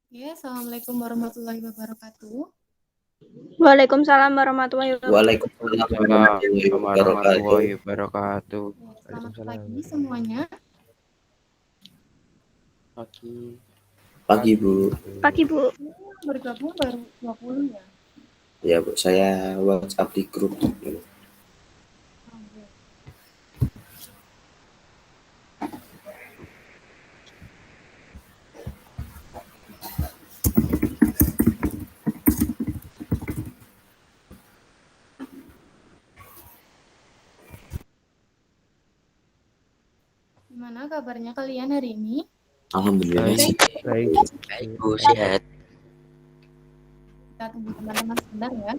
Ya, Assalamualaikum warahmatullahi wabarakatuh. Waalaikumsalam warahmatullahi wabarakatuh. Waalaikumsalam warahmatullahi Waalaikumsalam wabarakatuh. warahmatullahi wabarakatuh. Ya, selamat Waalaikumsalam. pagi semuanya. Pagi. Pagi, Bu. Pagi, Bu. Yang bergabung baru 20 ya. Ya, Bu, saya WhatsApp di grup. Oke. Gimana kabarnya kalian hari ini? Alhamdulillah sih. Baik. Baik, Bu, sehat. Kita tunggu teman-teman sebentar ya.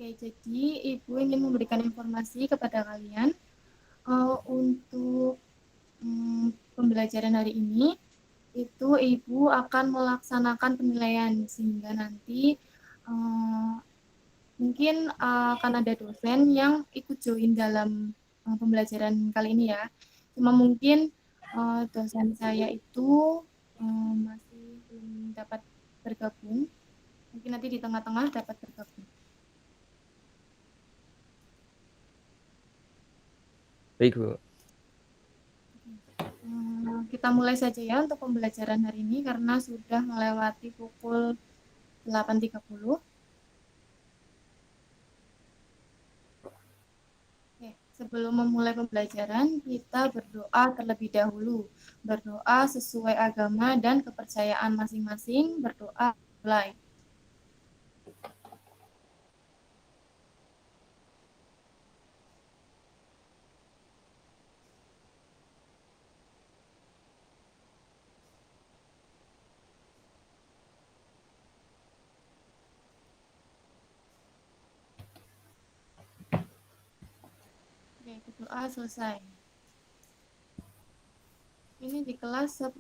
Oke, jadi Ibu ingin memberikan informasi kepada kalian untuk pembelajaran hari ini. Itu Ibu akan melaksanakan penilaian sehingga nanti mungkin akan ada dosen yang ikut join dalam pembelajaran kali ini ya. Cuma mungkin dosen saya itu masih belum dapat bergabung. Mungkin nanti di tengah-tengah dapat bergabung. Baik, Bu. Kita mulai saja ya untuk pembelajaran hari ini karena sudah melewati pukul 8.30. Oke, sebelum memulai pembelajaran, kita berdoa terlebih dahulu. Berdoa sesuai agama dan kepercayaan masing-masing. Berdoa mulai. Oke, berdoa selesai. Ini di kelas 10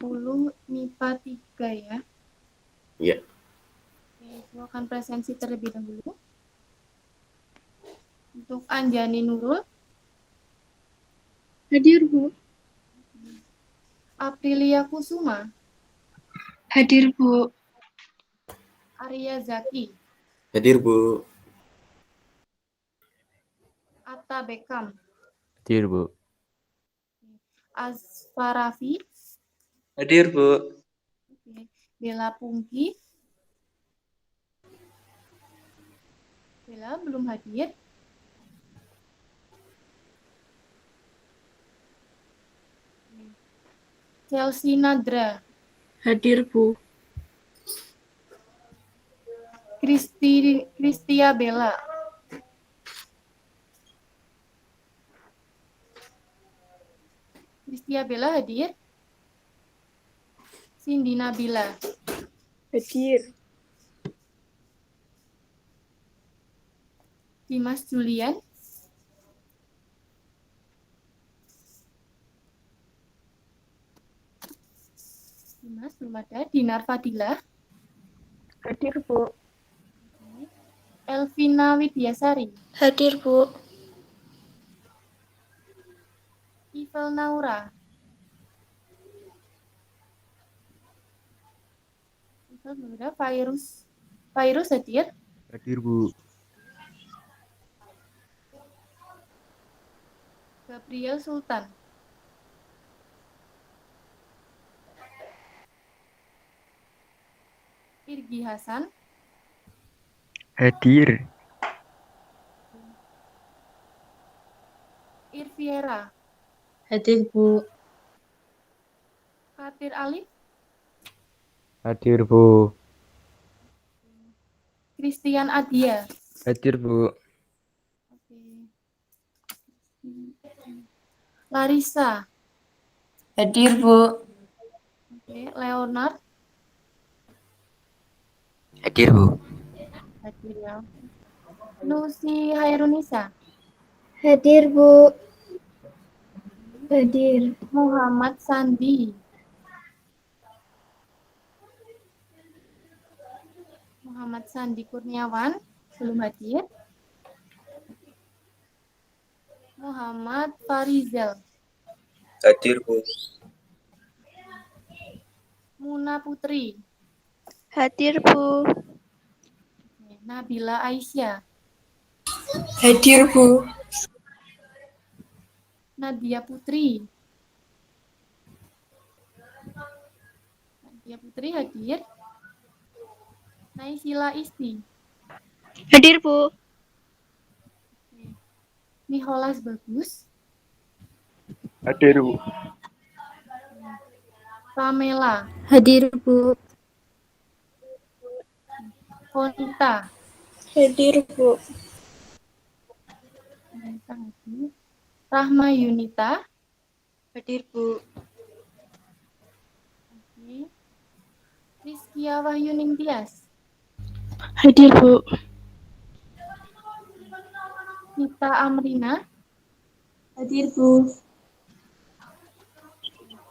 MIPA 3 ya. Iya. Oke, Ibu akan presensi terlebih dahulu. Untuk Anjani Nurul. Hadir, Bu. Aprilia Kusuma. Hadir, Bu. Arya Zaki. Hadir, Bu. Atta Beckham. Hadir, Bu. Asfarafi. Hadir, Bu. Oke. Bella Pungki. Bella belum hadir. Chelsea Nadra. Hadir, Bu. Kristia Bella. Kristia Bella hadir. Cindy Nabila. Hadir. Dimas Julian. Dimas belum ada. Dinar Fadila. Hadir, Bu. Elvina Widyasari. Hadir, Bu. Ivel Naura. Ivel belum ada. Virus hadir. Hadir, Bu. Gabriel Sultan. Irgi Hasan. Hadir. Irviera. Hadir, Bu. Fatir Alif. Hadir, Bu. Christian Adia. Hadir, Bu. Oke. Larissa. Hadir, Bu. Oke. Leonard. Hadir, Bu. Hadir ya. Lucy Hairunisa. Hadir, Bu. Hadir. Muhammad Sandi. Muhammad Sandi Kurniawan. Belum hadir. Muhammad Farizal. Hadir, Bu. Muna Putri. Hadir, Bu. Oke. Nabila Aisyah. Hadir, Bu. Nadia Putri. Nadia Putri hadir. Naisila Isti. Hadir, Bu. Oke. Nicholas Bagus. Hadir, Bu. Pamela. Hadir, Bu. Konita. Hadir, Bu. Konita hadir. Rahma Yunita. Hadir, Bu. Oke. Rizkia Wahyuning Tias. Hadir, Bu. Nita Amrina. Hadir, Bu.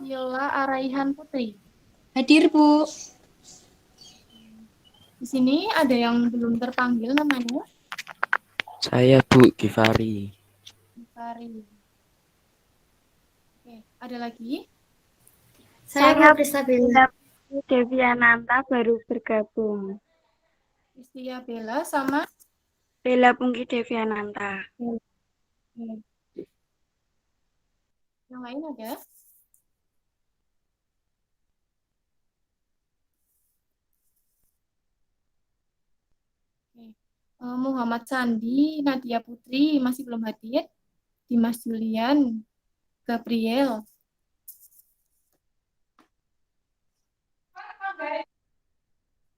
Viola Araihan Putri. Hadir, Bu. Di sini ada yang belum terpanggil namanya. Saya, Bu Givari. Fari. Oke, ada lagi? Saya Prisabella Deviananta baru bergabung. Istia Bella sama Bella Pungki Deviananta. yang lain ada? Oke. Muhammad Sandi, Nadia Putri masih belum hadir. Dimas Julian, Gabriel.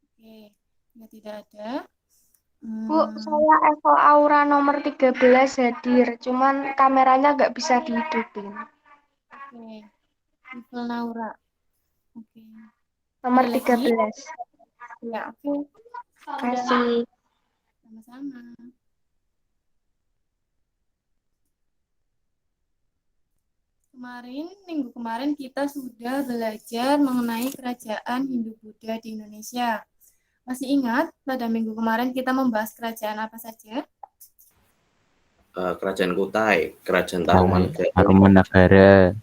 Oke, ya tidak ada. Bu, saya Evo Aura nomor 13 hadir, cuman kameranya nggak bisa dihidupin. Oke, Ivel Naura. Oke, Nomor Ada lagi? 13. ya oke. Kasih. Sama-sama. Minggu kemarin kita sudah belajar mengenai kerajaan Hindu-Buddha di Indonesia. Masih ingat pada minggu kemarin kita membahas kerajaan apa saja? Kerajaan Kutai, Kerajaan Tarumanegara, Tarumanegara.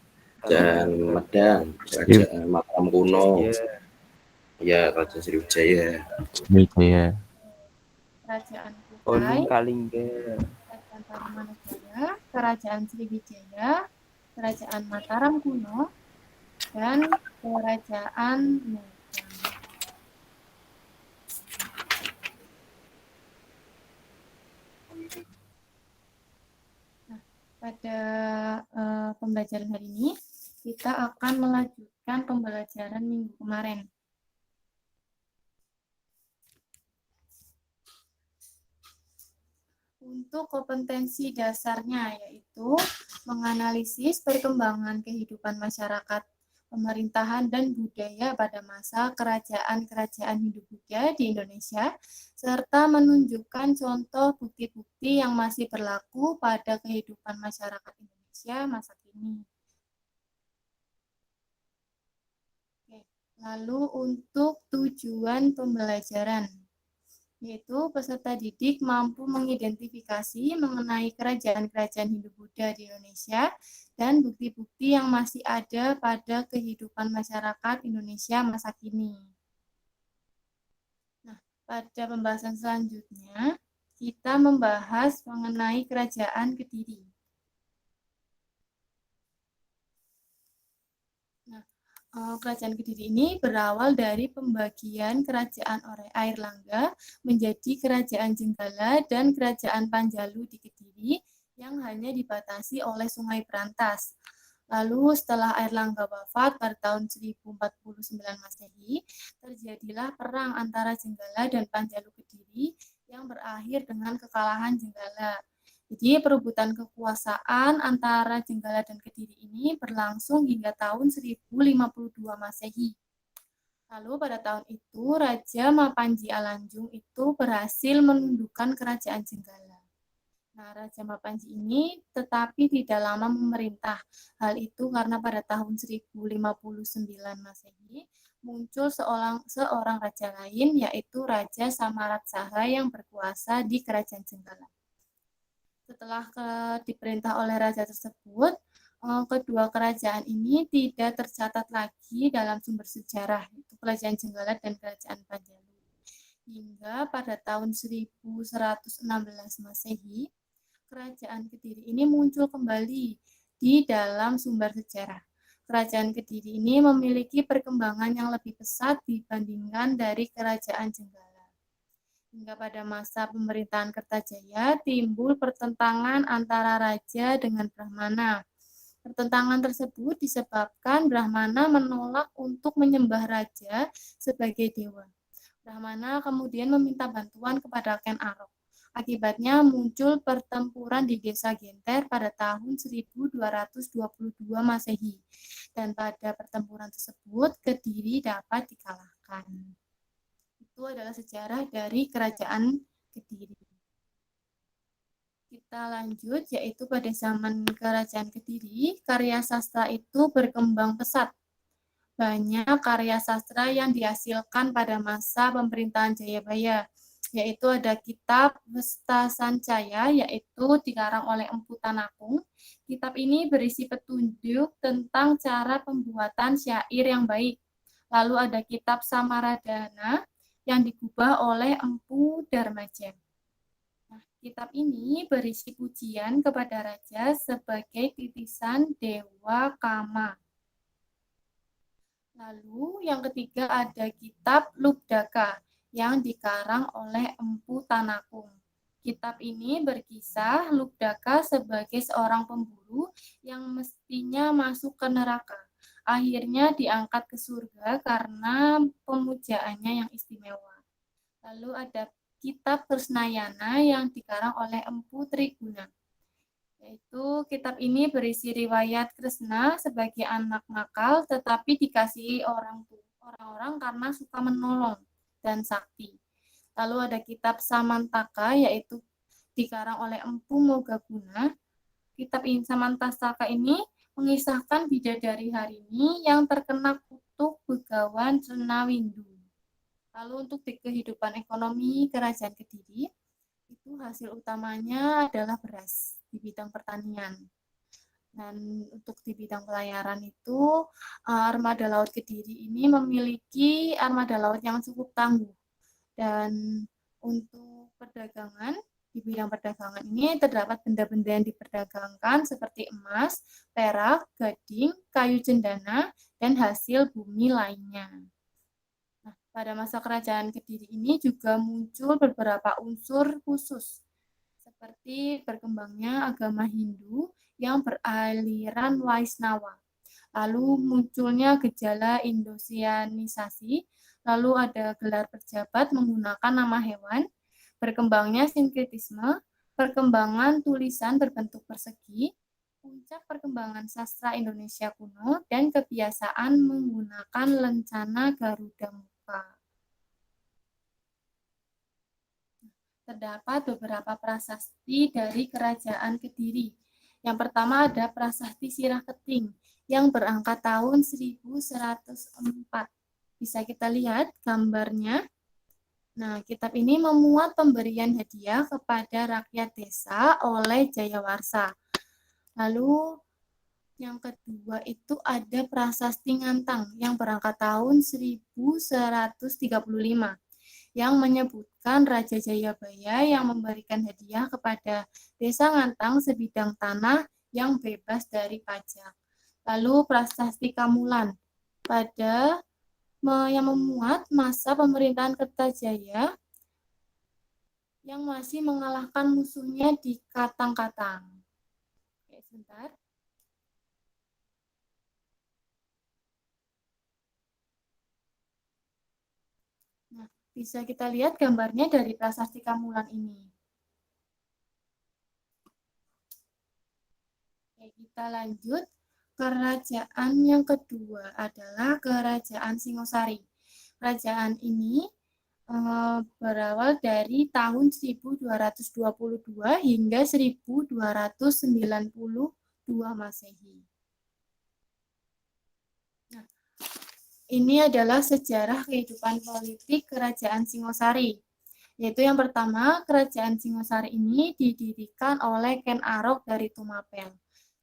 Kerajaan Medang, Kerajaan Mataram Kuno, ya Kerajaan Sriwijaya. Sriwijaya. Kerajaan Kutai, Olung Kalingga. Kerajaan Tarumanegara, Kerajaan Sriwijaya, Kerajaan Mataram Kuno, dan Kerajaan Medang. Nah, pada pembelajaran hari ini, kita akan melanjutkan pembelajaran minggu kemarin. Untuk kompetensi dasarnya yaitu menganalisis perkembangan kehidupan masyarakat, pemerintahan, dan budaya pada masa kerajaan-kerajaan Hindu-Buddha di Indonesia, serta menunjukkan contoh bukti-bukti yang masih berlaku pada kehidupan masyarakat Indonesia masa kini. Oke, lalu untuk tujuan pembelajaran, yaitu peserta didik mampu mengidentifikasi mengenai kerajaan-kerajaan Hindu-Buddha di Indonesia dan bukti-bukti yang masih ada pada kehidupan masyarakat Indonesia masa kini. Nah, pada pembahasan selanjutnya, kita membahas mengenai Kerajaan Kediri. Kerajaan Kediri ini berawal dari pembagian Kerajaan Airlangga menjadi Kerajaan Jenggala dan Kerajaan Panjalu di Kediri yang hanya dibatasi oleh Sungai Brantas. Lalu setelah Airlangga wafat pada tahun 1049 Masehi, terjadilah perang antara Jenggala dan Panjalu Kediri yang berakhir dengan kekalahan Jenggala. Jadi perebutan kekuasaan antara Jenggala dan Kediri ini berlangsung hingga tahun 1052 Masehi. Lalu pada tahun itu Raja Mapanji Alanjung itu berhasil menundukkan kerajaan Jenggala. Nah, Raja Mapanji ini tetapi tidak lama memerintah. Hal itu karena pada tahun 1059 Masehi muncul seorang raja lain, yaitu Raja Samaratsaha yang berkuasa di kerajaan Jenggala. Setelah diperintah oleh raja tersebut, kedua kerajaan ini tidak tercatat lagi dalam sumber sejarah, itu kerajaan Jenggala dan kerajaan Panjalu. Hingga pada tahun 1116 Masehi, kerajaan Kediri ini muncul kembali di dalam sumber sejarah. Kerajaan Kediri ini memiliki perkembangan yang lebih pesat dibandingkan dari kerajaan Jenggala. Hingga pada masa pemerintahan Kertajaya timbul pertentangan antara raja dengan Brahmana. Pertentangan tersebut disebabkan Brahmana menolak untuk menyembah raja sebagai dewa. Brahmana kemudian meminta bantuan kepada Ken Arok. Akibatnya muncul pertempuran di desa Genter pada tahun 1222 Masehi. Dan pada pertempuran tersebut Kediri dapat dikalahkan. Itu adalah sejarah dari kerajaan Kediri. Kita lanjut, yaitu pada zaman kerajaan Kediri, karya sastra itu berkembang pesat. Banyak karya sastra yang dihasilkan pada masa pemerintahan Jayabaya, yaitu ada kitab Westa Sancaya, yaitu dikarang oleh Empu Tanakung. Kitab ini berisi petunjuk tentang cara pembuatan syair yang baik. Lalu ada kitab Samaradana yang digubah oleh Empu Darmaja. Nah, kitab ini berisi pujian kepada raja sebagai titisan Dewa Kama. Lalu yang ketiga ada kitab Lubdaka yang dikarang oleh Empu Tanakung. Kitab ini berkisah Lubdaka sebagai seorang pemburu yang mestinya masuk ke neraka. Akhirnya diangkat ke surga karena pemujaannya yang istimewa. Lalu ada kitab Krisnayana yang dikarang oleh Empu Triguna. Yaitu kitab ini berisi riwayat Kresna sebagai anak nakal tetapi dikasihi orang-orang karena suka menolong dan sakti. Lalu ada kitab Samantaka yaitu dikarang oleh Empu Mogaguna. Kitab Samantaka ini mengisahkan bidadari Harini yang terkena kutuk Begawan Trunawindu. Lalu untuk di kehidupan ekonomi kerajaan Kediri, itu hasil utamanya adalah beras di bidang pertanian. Dan untuk di bidang pelayaran itu, armada laut Kediri ini memiliki armada laut yang cukup tangguh. Dan untuk perdagangan, di bidang perdagangan ini terdapat benda-benda yang diperdagangkan seperti emas, perak, gading, kayu cendana, dan hasil bumi lainnya. Nah, pada masa kerajaan Kediri ini juga muncul beberapa unsur khusus, seperti berkembangnya agama Hindu yang beraliran Waisnawa. Lalu munculnya gejala Indosianisasi, lalu ada gelar pejabat menggunakan nama hewan, berkembangnya sinkretisme, perkembangan tulisan berbentuk persegi, puncak perkembangan sastra Indonesia kuno, dan kebiasaan menggunakan lencana Garuda Muka. Terdapat beberapa prasasti dari Kerajaan Kediri. Yang pertama ada Prasasti Sirah Keting yang berangkat tahun 1104. Bisa kita lihat gambarnya. Nah, kitab ini memuat pemberian hadiah kepada rakyat desa oleh Jayawarsa. Lalu yang kedua itu ada Prasasti Ngantang yang berangkat tahun 1135 yang menyebutkan Raja Jayabaya yang memberikan hadiah kepada desa Ngantang sebidang tanah yang bebas dari pajak. Lalu Prasasti Kamulan yang memuat masa pemerintahan Kertajaya yang masih mengalahkan musuhnya di Katang-Katang. Oke, sebentar. bisa kita lihat gambarnya dari prasasti Kamulan ini. Oke, kita lanjut. Kerajaan yang kedua adalah Kerajaan Singosari. Kerajaan ini berawal dari tahun 1222 hingga 1292 Masehi. Nah, ini adalah sejarah kehidupan politik Kerajaan Singosari. Yaitu yang pertama, Kerajaan Singosari ini didirikan oleh Ken Arok dari Tumapel.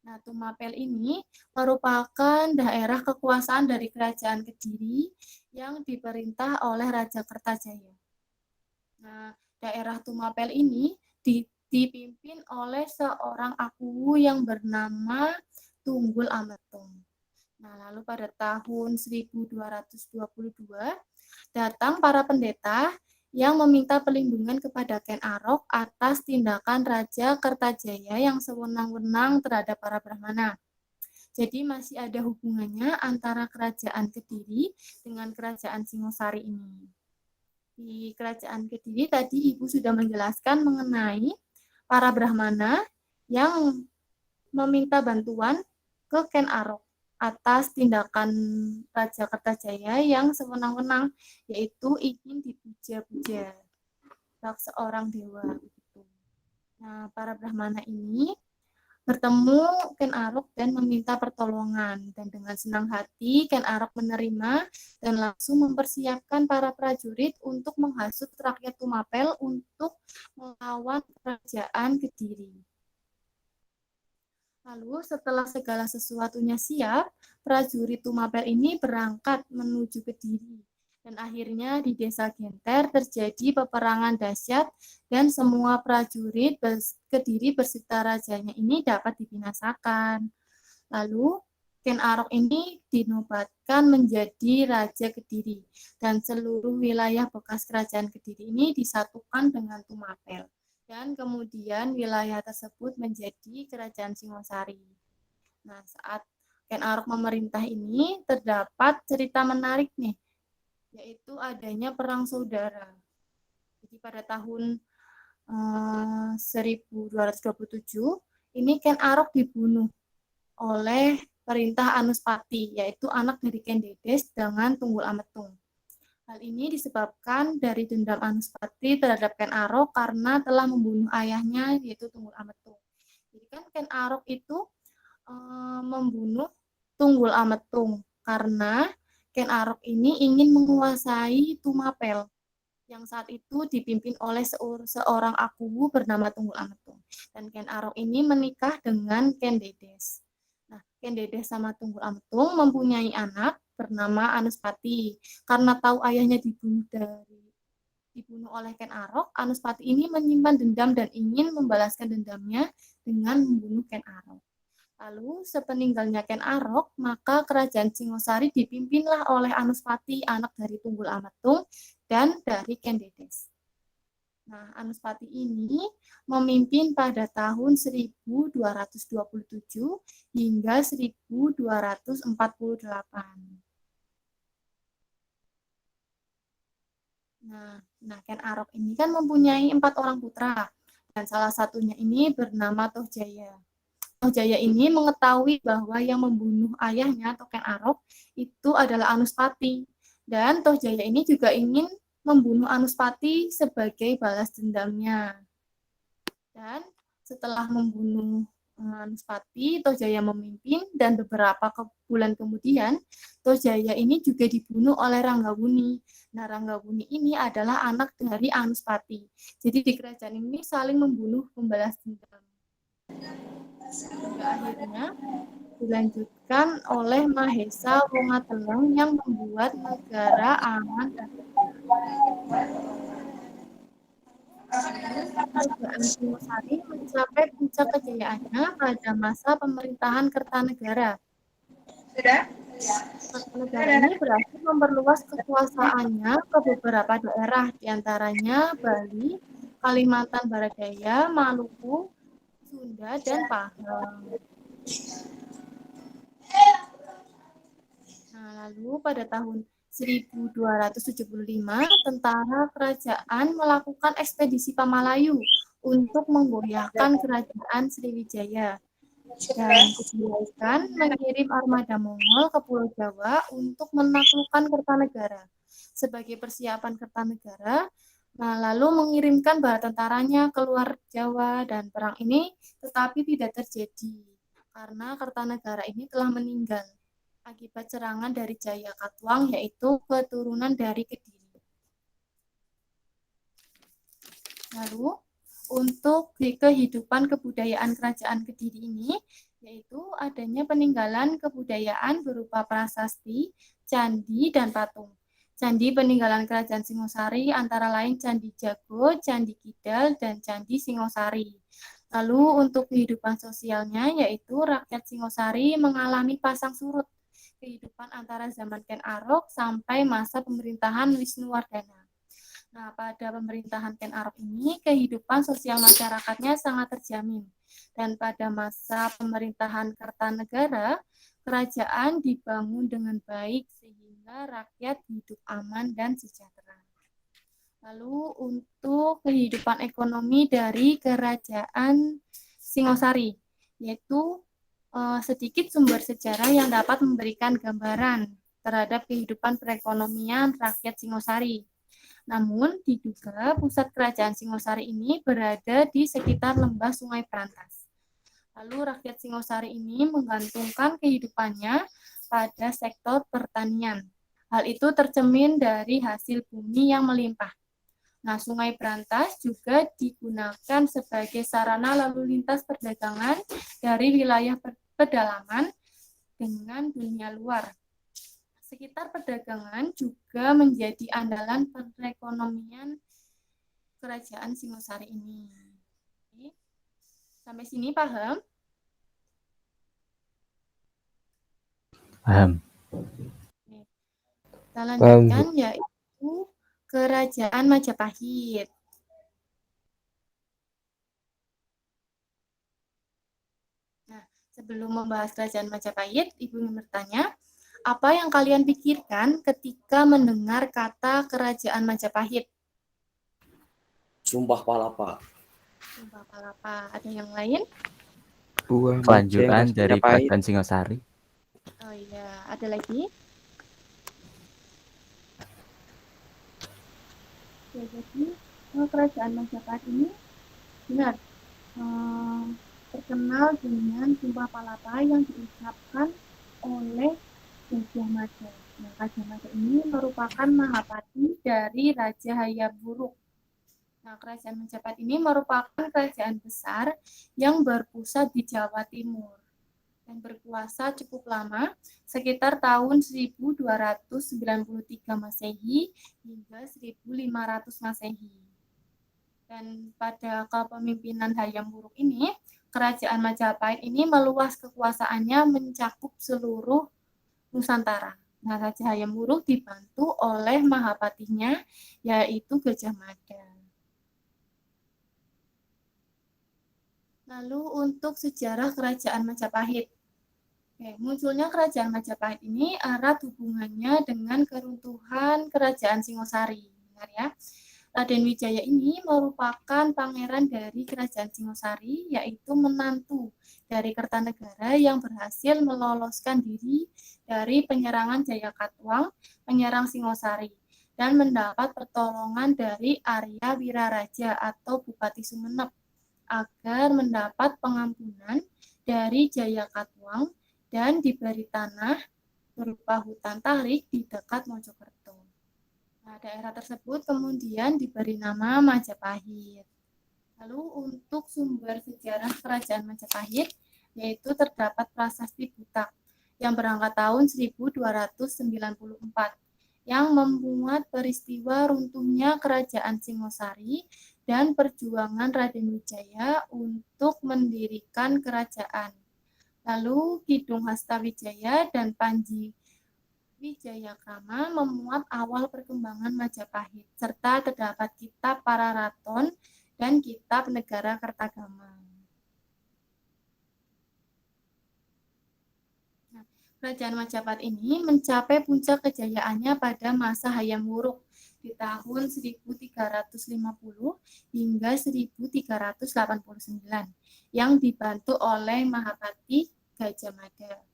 Nah, Tumapel ini merupakan daerah kekuasaan dari Kerajaan Kediri yang diperintah oleh Raja Kertajaya. Nah, daerah Tumapel ini dipimpin oleh seorang akuwu yang bernama Tunggul Ametung. Nah, lalu pada tahun 1222, datang para pendeta yang meminta perlindungan kepada Ken Arok atas tindakan Raja Kertajaya yang sewenang-wenang terhadap para Brahmana. Jadi masih ada hubungannya antara Kerajaan Kediri dengan Kerajaan Singosari ini. Di Kerajaan Kediri tadi Ibu sudah menjelaskan mengenai para Brahmana yang meminta bantuan ke Ken Arok atas tindakan Raja Kertajaya yang sewenang-wenang, yaitu ingin dipuja-puja seorang dewa. Nah, para Brahmana ini bertemu Ken Arok dan meminta pertolongan. Dan dengan senang hati, Ken Arok menerima dan langsung mempersiapkan para prajurit untuk menghasut rakyat Tumapel untuk melawan Kerajaan Kediri. Lalu setelah segala sesuatunya siap, prajurit Tumapel ini berangkat menuju Kediri. Dan akhirnya di desa Genter terjadi peperangan dahsyat dan semua prajurit Kediri beserta rajanya ini dapat dibinasakan. Lalu Ken Arok ini dinobatkan menjadi Raja Kediri dan seluruh wilayah bekas kerajaan Kediri ini disatukan dengan Tumapel. Dan kemudian wilayah tersebut menjadi Kerajaan Singosari. Nah, saat Ken Arok memerintah ini terdapat cerita menarik nih, yaitu adanya perang saudara. Jadi pada tahun 1227 ini Ken Arok dibunuh oleh perintah Anuspati, yaitu anak dari Ken Dedes dengan Tunggul Ametung. Hal ini disebabkan dari dendam Anuspati terhadap Ken Arok karena telah membunuh ayahnya, yaitu Tunggul Ametung. Jadi kan Ken Arok itu membunuh Tunggul Ametung karena Ken Arok ini ingin menguasai Tumapel yang saat itu dipimpin oleh seorang akuwu bernama Tunggul Ametung. Dan Ken Arok ini menikah dengan Ken Dedes. Nah, Ken Dedes sama Tunggul Ametung mempunyai anak bernama Anuspati. Karena tahu ayahnya dibunuh oleh Ken Arok, Anuspati ini menyimpan dendam dan ingin membalaskan dendamnya dengan membunuh Ken Arok. Lalu sepeninggalnya Ken Arok, maka kerajaan Singosari dipimpinlah oleh Anuspati, anak dari Tunggul Ametung dan dari Ken Dedes. Nah, Anuspati ini memimpin pada tahun 1227 hingga 1248. Nah, Ken Arok ini kan mempunyai 4 orang putra, dan salah satunya ini bernama Tohjaya. Tohjaya ini mengetahui bahwa yang membunuh ayahnya atau Ken Arok itu adalah Anuspati, dan Tohjaya ini juga ingin membunuh Anuspati sebagai balas dendamnya. Dan setelah membunuh Anuspati, Tohjaya memimpin, dan beberapa bulan kemudian Tohjaya ini juga dibunuh oleh Ranggabuni. Nah, Ranggabuni ini adalah anak dari Anuspati. Jadi di kerajaan ini saling membunuh membalas dendam. Hingga akhirnya dilanjutkan oleh Mahesa Wongateleng yang membuat negara aman dan Kerajaan Singosari mencapai puncak kejayaannya pada masa pemerintahan Kertanegara. Kertanegara ini berhasil memperluas kekuasaannya ke beberapa daerah, diantaranya Bali, Kalimantan Barat Daya, Maluku, Sunda, dan Pahang. Nah, lalu pada tahun 1275, tentara kerajaan melakukan ekspedisi Pamalayu untuk menggoyahkan kerajaan Sriwijaya. Dan Kubilai mengirim armada Mongol ke Pulau Jawa untuk menaklukkan Kertanegara. Sebagai persiapan Kertanegara, lalu mengirimkan bala tentaranya keluar Jawa, dan perang ini tetapi tidak terjadi karena Kertanegara ini telah meninggal akibat serangan dari Jaya Katuang, yaitu keturunan dari Kediri. Lalu untuk kehidupan kebudayaan kerajaan Kediri ini, yaitu adanya peninggalan kebudayaan berupa prasasti, candi, dan patung. Candi peninggalan kerajaan Singosari antara lain Candi Jago, Candi Kidal, dan Candi Singosari. Lalu untuk kehidupan sosialnya, yaitu rakyat Singosari mengalami pasang surut kehidupan antara zaman Ken Arok sampai masa pemerintahan Wisnuwardana. Nah, pada pemerintahan Ken Arok ini, kehidupan sosial masyarakatnya sangat terjamin. Dan pada masa pemerintahan Kertanegara, kerajaan dibangun dengan baik sehingga rakyat hidup aman dan sejahtera. Lalu untuk kehidupan ekonomi dari kerajaan Singosari, yaitu sedikit sumber sejarah yang dapat memberikan gambaran terhadap kehidupan perekonomian rakyat Singosari. Namun, diduga pusat kerajaan Singosari ini berada di sekitar lembah Sungai Brantas. Lalu rakyat Singosari ini menggantungkan kehidupannya pada sektor pertanian. Hal itu tercermin dari hasil bumi yang melimpah. Nah, Sungai Brantas juga digunakan sebagai sarana lalu lintas perdagangan dari wilayah pedalaman dengan dunia luar. Sekitar perdagangan juga menjadi andalan perekonomian kerajaan Singosari ini. Oke. Sampai sini paham? Paham. Oke. Kita lanjutkan, yaitu kerajaan Majapahit. Nah, sebelum membahas kerajaan Majapahit, Ibu ingin bertanya, apa yang kalian pikirkan ketika mendengar kata kerajaan Majapahit? Sumpah Palapa. Sumpah Palapa. Ada yang lain? Buah Kelanjutan Majeng, dari Majapahit. kerajaan Singosari. Oh iya, ada lagi? Ya, jadi kerajaan Majapahit ini benar terkenal dengan Sumpah Palapa yang diucapkan oleh Gajah Mada. Nah, Gajah Mada ini merupakan mahapati dari Raja Hayam Wuruk. Nah, kerajaan Majapahit ini merupakan kerajaan besar yang berpusat di Jawa Timur dan berkuasa cukup lama, sekitar tahun 1293 Masehi hingga 1500 Masehi. Dan pada kepemimpinan Hayam Wuruk ini, kerajaan Majapahit ini meluas kekuasaannya mencakup seluruh Nusantara. Nah, Raja Hayam Wuruk dibantu oleh mahapatinya, yaitu Gajah Mada. Lalu untuk sejarah kerajaan Majapahit. Munculnya kerajaan Majapahit ini erat hubungannya dengan keruntuhan kerajaan Singosari. Benar ya? Raden Wijaya ini merupakan pangeran dari kerajaan Singosari, yaitu menantu dari Kertanegara yang berhasil meloloskan diri dari penyerangan Jaya Katuang, penyerang Singosari, dan mendapat pertolongan dari Arya Wiraraja atau Bupati Sumenep agar mendapat pengampunan dari Jaya Katuang dan diberi tanah berupa hutan tarik di dekat Mojokerto. Nah, daerah tersebut kemudian diberi nama Majapahit. Lalu untuk sumber sejarah kerajaan Majapahit, yaitu terdapat prasasti Butak yang berangkat tahun 1294 yang memuat peristiwa runtuhnya kerajaan Singosari dan perjuangan Raden Wijaya untuk mendirikan kerajaan. Lalu Kidung Hastawijaya dan Panji Wijayakrama memuat awal perkembangan Majapahit, serta terdapat kitab Pararaton dan kitab Negara Kertagama. Kerajaan Majapahit ini mencapai puncak kejayaannya pada masa Hayam Wuruk di tahun 1350 hingga 1389 yang dibantu oleh Mahapati Gajah Mada.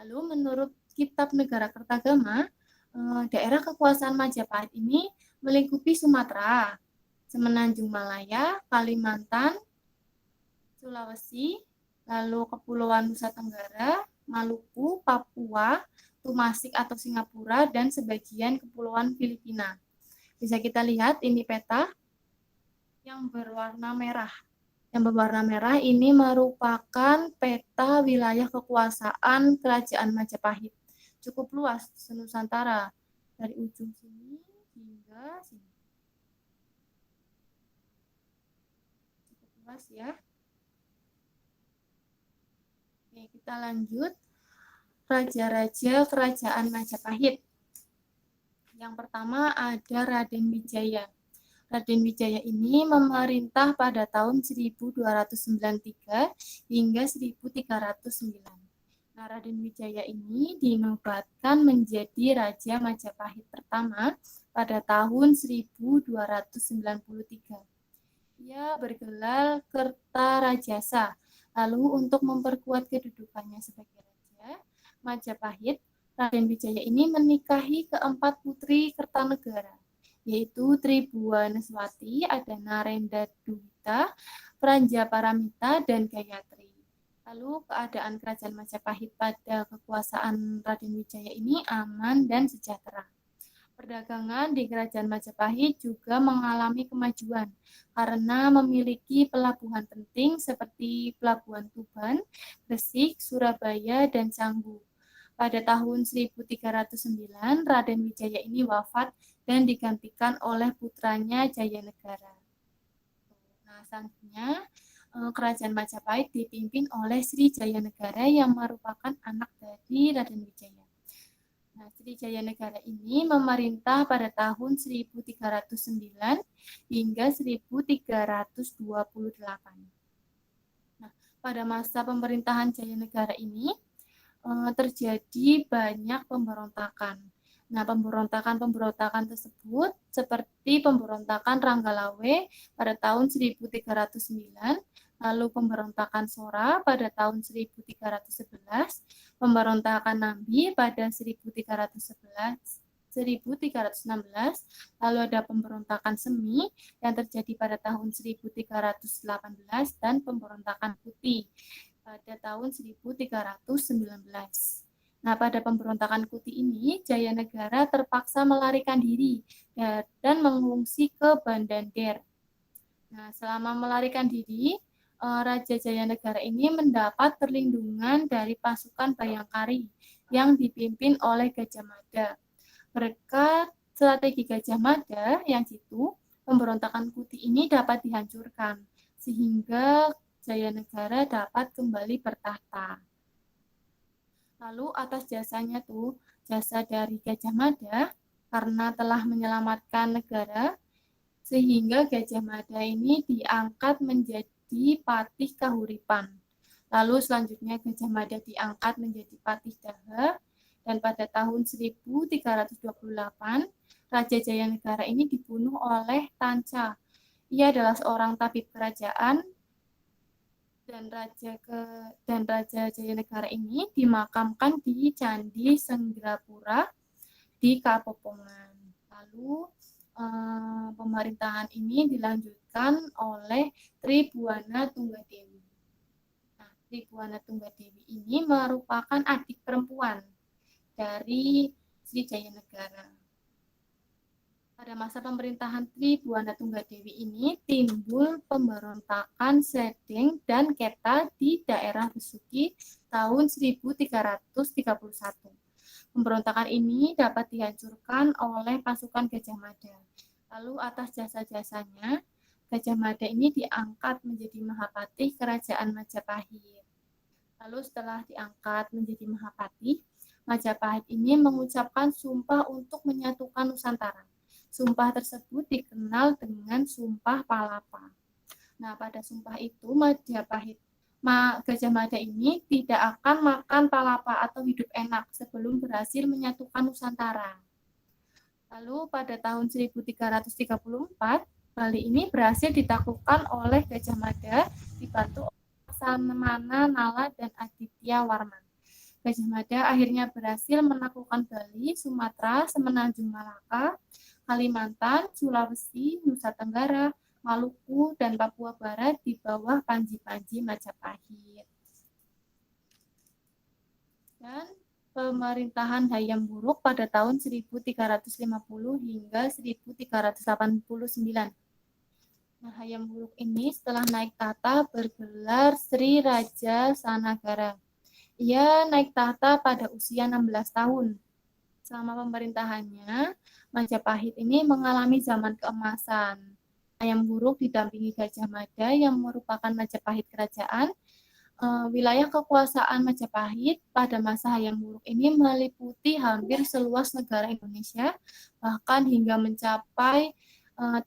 Lalu menurut Kitab Negara Kertagama, daerah kekuasaan Majapahit ini melingkupi Sumatera, Semenanjung Malaya, Kalimantan, Sulawesi, lalu Kepulauan Nusa Tenggara, Maluku, Papua, Tumasik atau Singapura, dan sebagian Kepulauan Filipina. Bisa kita lihat ini peta yang berwarna merah. Yang berwarna merah ini merupakan peta wilayah kekuasaan Kerajaan Majapahit. Cukup luas senusantara dari ujung sini hingga sini. Cukup luas ya. Oke, kita lanjut. Raja-raja Kerajaan Majapahit. Yang pertama ada Raden Wijaya. Raden Wijaya ini memerintah pada tahun 1293 hingga 1309. Nah, Raden Wijaya ini dinobatkan menjadi Raja Majapahit pertama pada tahun 1293. Ia bergelar Kertarajasa. Lalu untuk memperkuat kedudukannya sebagai raja Majapahit, Raden Wijaya ini menikahi keempat putri Kertanegara, yaitu Tribuaneswati, ada Narenda Duwita, Pranjaparamita, dan Gayatri. Lalu keadaan kerajaan Majapahit pada kekuasaan Raden Wijaya ini aman dan sejahtera. Perdagangan di Kerajaan Majapahit juga mengalami kemajuan karena memiliki pelabuhan penting seperti Pelabuhan Tuban, Gresik, Surabaya, dan Canggu. Pada tahun 1309, Raden Wijaya ini wafat dan digantikan oleh putranya Jayanegara. Nah, selanjutnya Kerajaan Majapahit dipimpin oleh Sri Jayanegara yang merupakan anak dari Raden Wijaya. Nah, Sri Jayanegara ini memerintah pada tahun 1309 hingga 1328. Nah, pada masa pemerintahan Jayanegara ini terjadi banyak pemberontakan. Nah, pemberontakan tersebut seperti pemberontakan Ranggalawe pada tahun 1309, lalu pemberontakan Sora pada tahun 1311, pemberontakan Nambi pada 1316, lalu ada pemberontakan Semi yang terjadi pada tahun 1318 dan pemberontakan Kuti pada tahun 1319. Nah, pada pemberontakan Kuti ini, Jayanegara terpaksa melarikan diri dan mengungsi ke Bandander. Nah, selama melarikan diri, Raja Jayanegara ini mendapat perlindungan dari pasukan Bayangkari yang dipimpin oleh Gajah Mada. Berkat strategi Gajah Mada yang jitu, pemberontakan Kuti ini dapat dihancurkan, sehingga Jayanegara dapat kembali bertahta. Lalu atas jasanya jasa dari Gajah Mada, karena telah menyelamatkan negara, sehingga Gajah Mada ini diangkat menjadi Patih Kahuripan. Lalu selanjutnya Gajah Mada diangkat menjadi Patih Daha, dan pada tahun 1328, Raja Jayanegara ini dibunuh oleh Tanca. Ia adalah seorang tabib kerajaan, dan Raja Jayanegara ini dimakamkan di Candi Senggrapura di Kapopongan. Lalu pemerintahan ini dilanjutkan oleh Tribuana Tunggadewi. Nah, Tribuana Tunggadewi ini merupakan adik perempuan dari Sri Jayanegara. Pada masa pemerintahan Tribuana Tunggadewi ini timbul pemberontakan Sedeng dan Keta di daerah Besuki tahun 1331. Pemberontakan ini dapat dihancurkan oleh pasukan Gajah Mada. Lalu atas jasa-jasanya, Gajah Mada ini diangkat menjadi Mahapatih Kerajaan Majapahit. Lalu setelah diangkat menjadi Mahapatih, Majapahit ini mengucapkan sumpah untuk menyatukan Nusantara. Sumpah tersebut dikenal dengan Sumpah Palapa. Nah, pada sumpah itu Majapahit Gajah Mada ini tidak akan makan palapa atau hidup enak sebelum berhasil menyatukan Nusantara. Lalu pada tahun 1334, Bali ini berhasil ditaklukkan oleh Gajah Mada dibantu oleh Laksamana Nala dan Aditya Warman. Gajah Mada akhirnya berhasil menaklukkan Bali, Sumatera, Semenanjung Malaka, Kalimantan, Sulawesi, Nusa Tenggara, Maluku, dan Papua Barat di bawah Panji-Panji Majapahit. Dan pemerintahan Hayam Wuruk pada tahun 1350 hingga 1389. Nah, Hayam Wuruk ini setelah naik tahta bergelar Sri Raja Sanagara. Ia naik tahta pada usia 16 tahun. Selama pemerintahannya, Majapahit ini mengalami zaman keemasan. Hayam Wuruk didampingi Gajah Mada yang merupakan Majapahit kerajaan. Wilayah kekuasaan Majapahit pada masa Hayam Wuruk ini meliputi hampir seluas negara Indonesia, bahkan hingga mencapai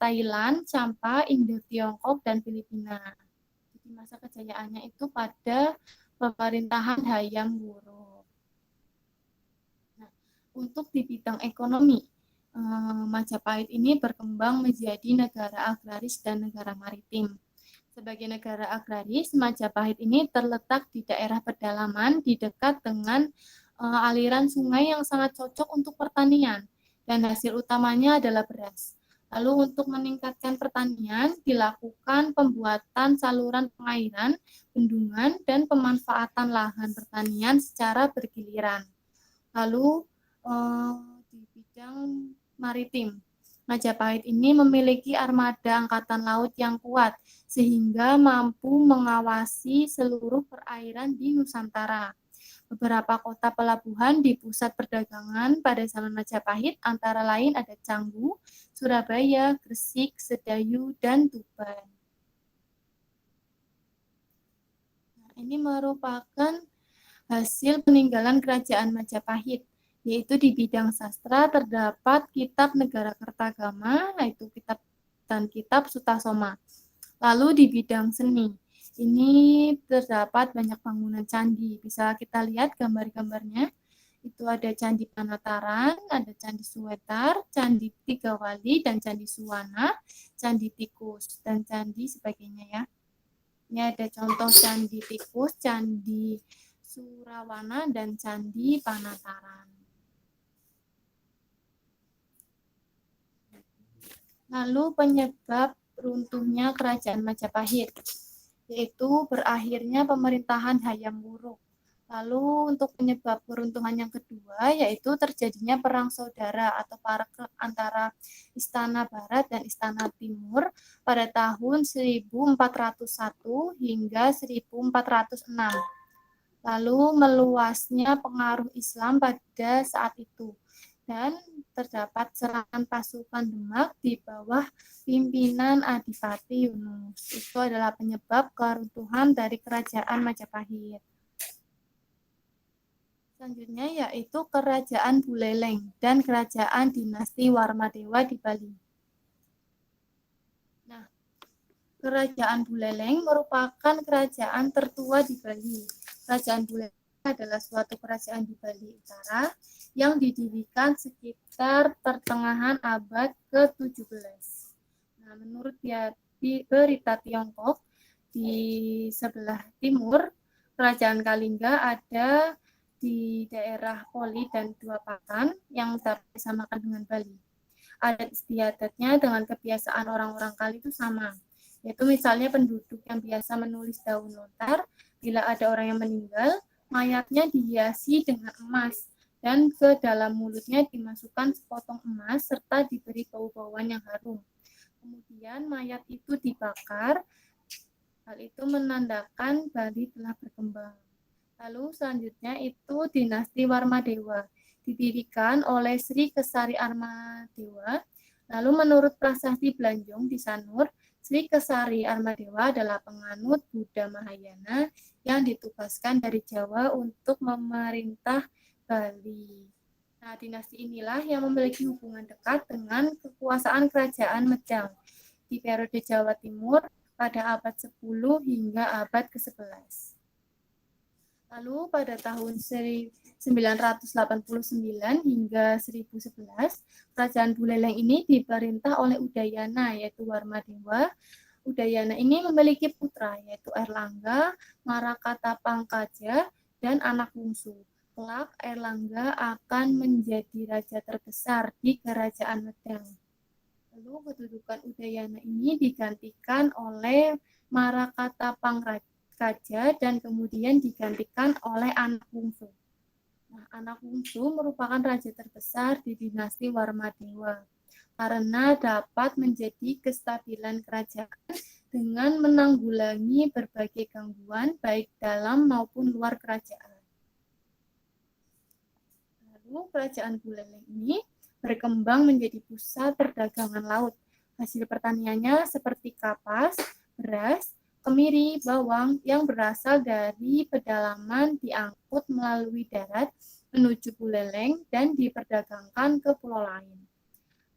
Thailand, Champa, Indo-Tiongkok, dan Filipina. Jadi masa kejayaannya itu pada pemerintahan Hayam Wuruk. Nah, untuk di bidang ekonomi, Majapahit ini berkembang menjadi negara agraris dan negara maritim. Sebagai negara agraris, Majapahit ini terletak di daerah pedalaman di dekat dengan aliran sungai yang sangat cocok untuk pertanian, dan hasil utamanya adalah beras. Lalu untuk meningkatkan pertanian, dilakukan pembuatan saluran pengairan, bendungan, dan pemanfaatan lahan pertanian secara bergiliran. Lalu di bidang maritim, Majapahit ini memiliki armada angkatan laut yang kuat, sehingga mampu mengawasi seluruh perairan di Nusantara. Beberapa kota pelabuhan di pusat perdagangan pada zaman Majapahit antara lain ada Canggu, Surabaya, Gresik, Sedayu, dan Tuban. Nah, ini merupakan hasil peninggalan kerajaan Majapahit, yaitu di bidang sastra terdapat kitab Negara Kertagama, yaitu kitab Sutasoma. Lalu di bidang seni, ini terdapat banyak bangunan candi. Bisa kita lihat gambar-gambarnya. Itu ada Candi Panataran, ada Candi Suwetar, Candi Tigawali, dan Candi Suwana, Candi Tikus, dan candi sebagainya ya. Ini ada contoh Candi Tikus, Candi Surawana, dan Candi Panataran. Lalu penyebab runtuhnya kerajaan Majapahit, yaitu berakhirnya pemerintahan Hayam Wuruk. Lalu untuk penyebab keruntuhan yang kedua, yaitu terjadinya perang saudara atau perang antara Istana Barat dan Istana Timur pada tahun 1401 hingga 1406. Lalu meluasnya pengaruh Islam pada saat itu. Dan terdapat serangan pasukan Demak di bawah pimpinan Adipati Yunus. Itu adalah penyebab keruntuhan dari kerajaan Majapahit. Selanjutnya yaitu kerajaan Buleleng dan kerajaan dinasti Warmadewa di Bali. Nah, kerajaan Buleleng merupakan kerajaan tertua di Bali. Kerajaan Buleleng adalah suatu kerajaan di Bali Utara yang didirikan sekitar pertengahan abad ke-17. Nah, menurut berita Tiongkok, di sebelah timur kerajaan Kalingga ada di daerah Poli dan Dua Patan yang dapat disamakan dengan Bali. Adat istiadatnya dengan kebiasaan orang-orang Kali itu sama, yaitu misalnya penduduk yang biasa menulis daun lontar, bila ada orang yang meninggal, mayatnya dihiasi dengan emas, dan ke dalam mulutnya dimasukkan sepotong emas serta diberi bau-bauan yang harum. Kemudian mayat itu dibakar. Hal itu menandakan Bali telah berkembang. Lalu selanjutnya itu dinasti Warmadewa, didirikan oleh Sri Kesari Armadewa. Lalu menurut prasasti Belanjong di Sanur, Sri Kesari Armadewa adalah penganut Buddha Mahayana yang ditugaskan dari Jawa untuk memerintah Bali. Nah, dinasti inilah yang memiliki hubungan dekat dengan kekuasaan kerajaan Mejang. Di periode Jawa Timur, pada abad 10 hingga abad ke-11. Lalu pada tahun 989 hingga 1011, kerajaan Buleleng ini diperintah oleh Udayana, yaitu Warmadewa. Udayana ini memiliki putra, yaitu Airlangga, Marakatapangkaja, dan anak bungsu. Kelak Airlangga akan menjadi raja terbesar di Kerajaan Medang. Lalu kedudukan Udayana ini digantikan oleh Marakatapangkaja dan kemudian digantikan oleh anak bungsu. Nah, anak bungsu merupakan raja terbesar di dinasti Warmadewa karena dapat menjadi kestabilan kerajaan dengan menanggulangi berbagai gangguan baik dalam maupun luar kerajaan. Lalu kerajaan Buleleng ini berkembang menjadi pusat perdagangan laut. Hasil pertaniannya seperti kapas, beras, kemiri, bawang yang berasal dari pedalaman diangkut melalui darat menuju Buleleng dan diperdagangkan ke pulau lain.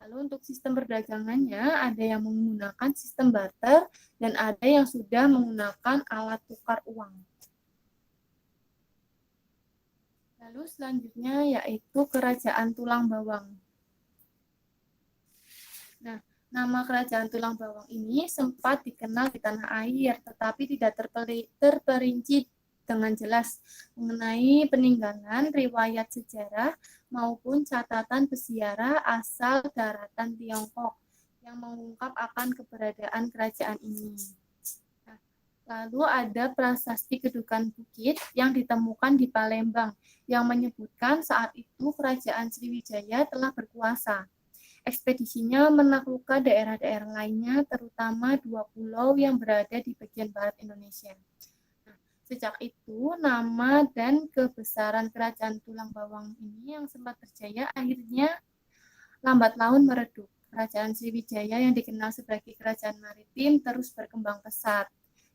Lalu untuk sistem perdagangannya ada yang menggunakan sistem barter dan ada yang sudah menggunakan alat tukar uang. Lalu selanjutnya yaitu Kerajaan Tulang Bawang. Nah, nama Kerajaan Tulang Bawang ini sempat dikenal di tanah air, tetapi tidak terperinci dengan jelas mengenai peninggalan, riwayat sejarah, maupun catatan peziarah asal daratan Tiongkok yang mengungkap akan keberadaan kerajaan ini. Nah, lalu ada prasasti Kedukan Bukit yang ditemukan di Palembang yang menyebutkan saat itu Kerajaan Sriwijaya telah berkuasa. Ekspedisinya menaklukkan daerah-daerah lainnya, terutama 2 pulau yang berada di bagian barat Indonesia. Nah, sejak itu, nama dan kebesaran Kerajaan Tulang Bawang ini yang sempat berjaya akhirnya lambat laun meredup. Kerajaan Sriwijaya yang dikenal sebagai kerajaan maritim terus berkembang pesat.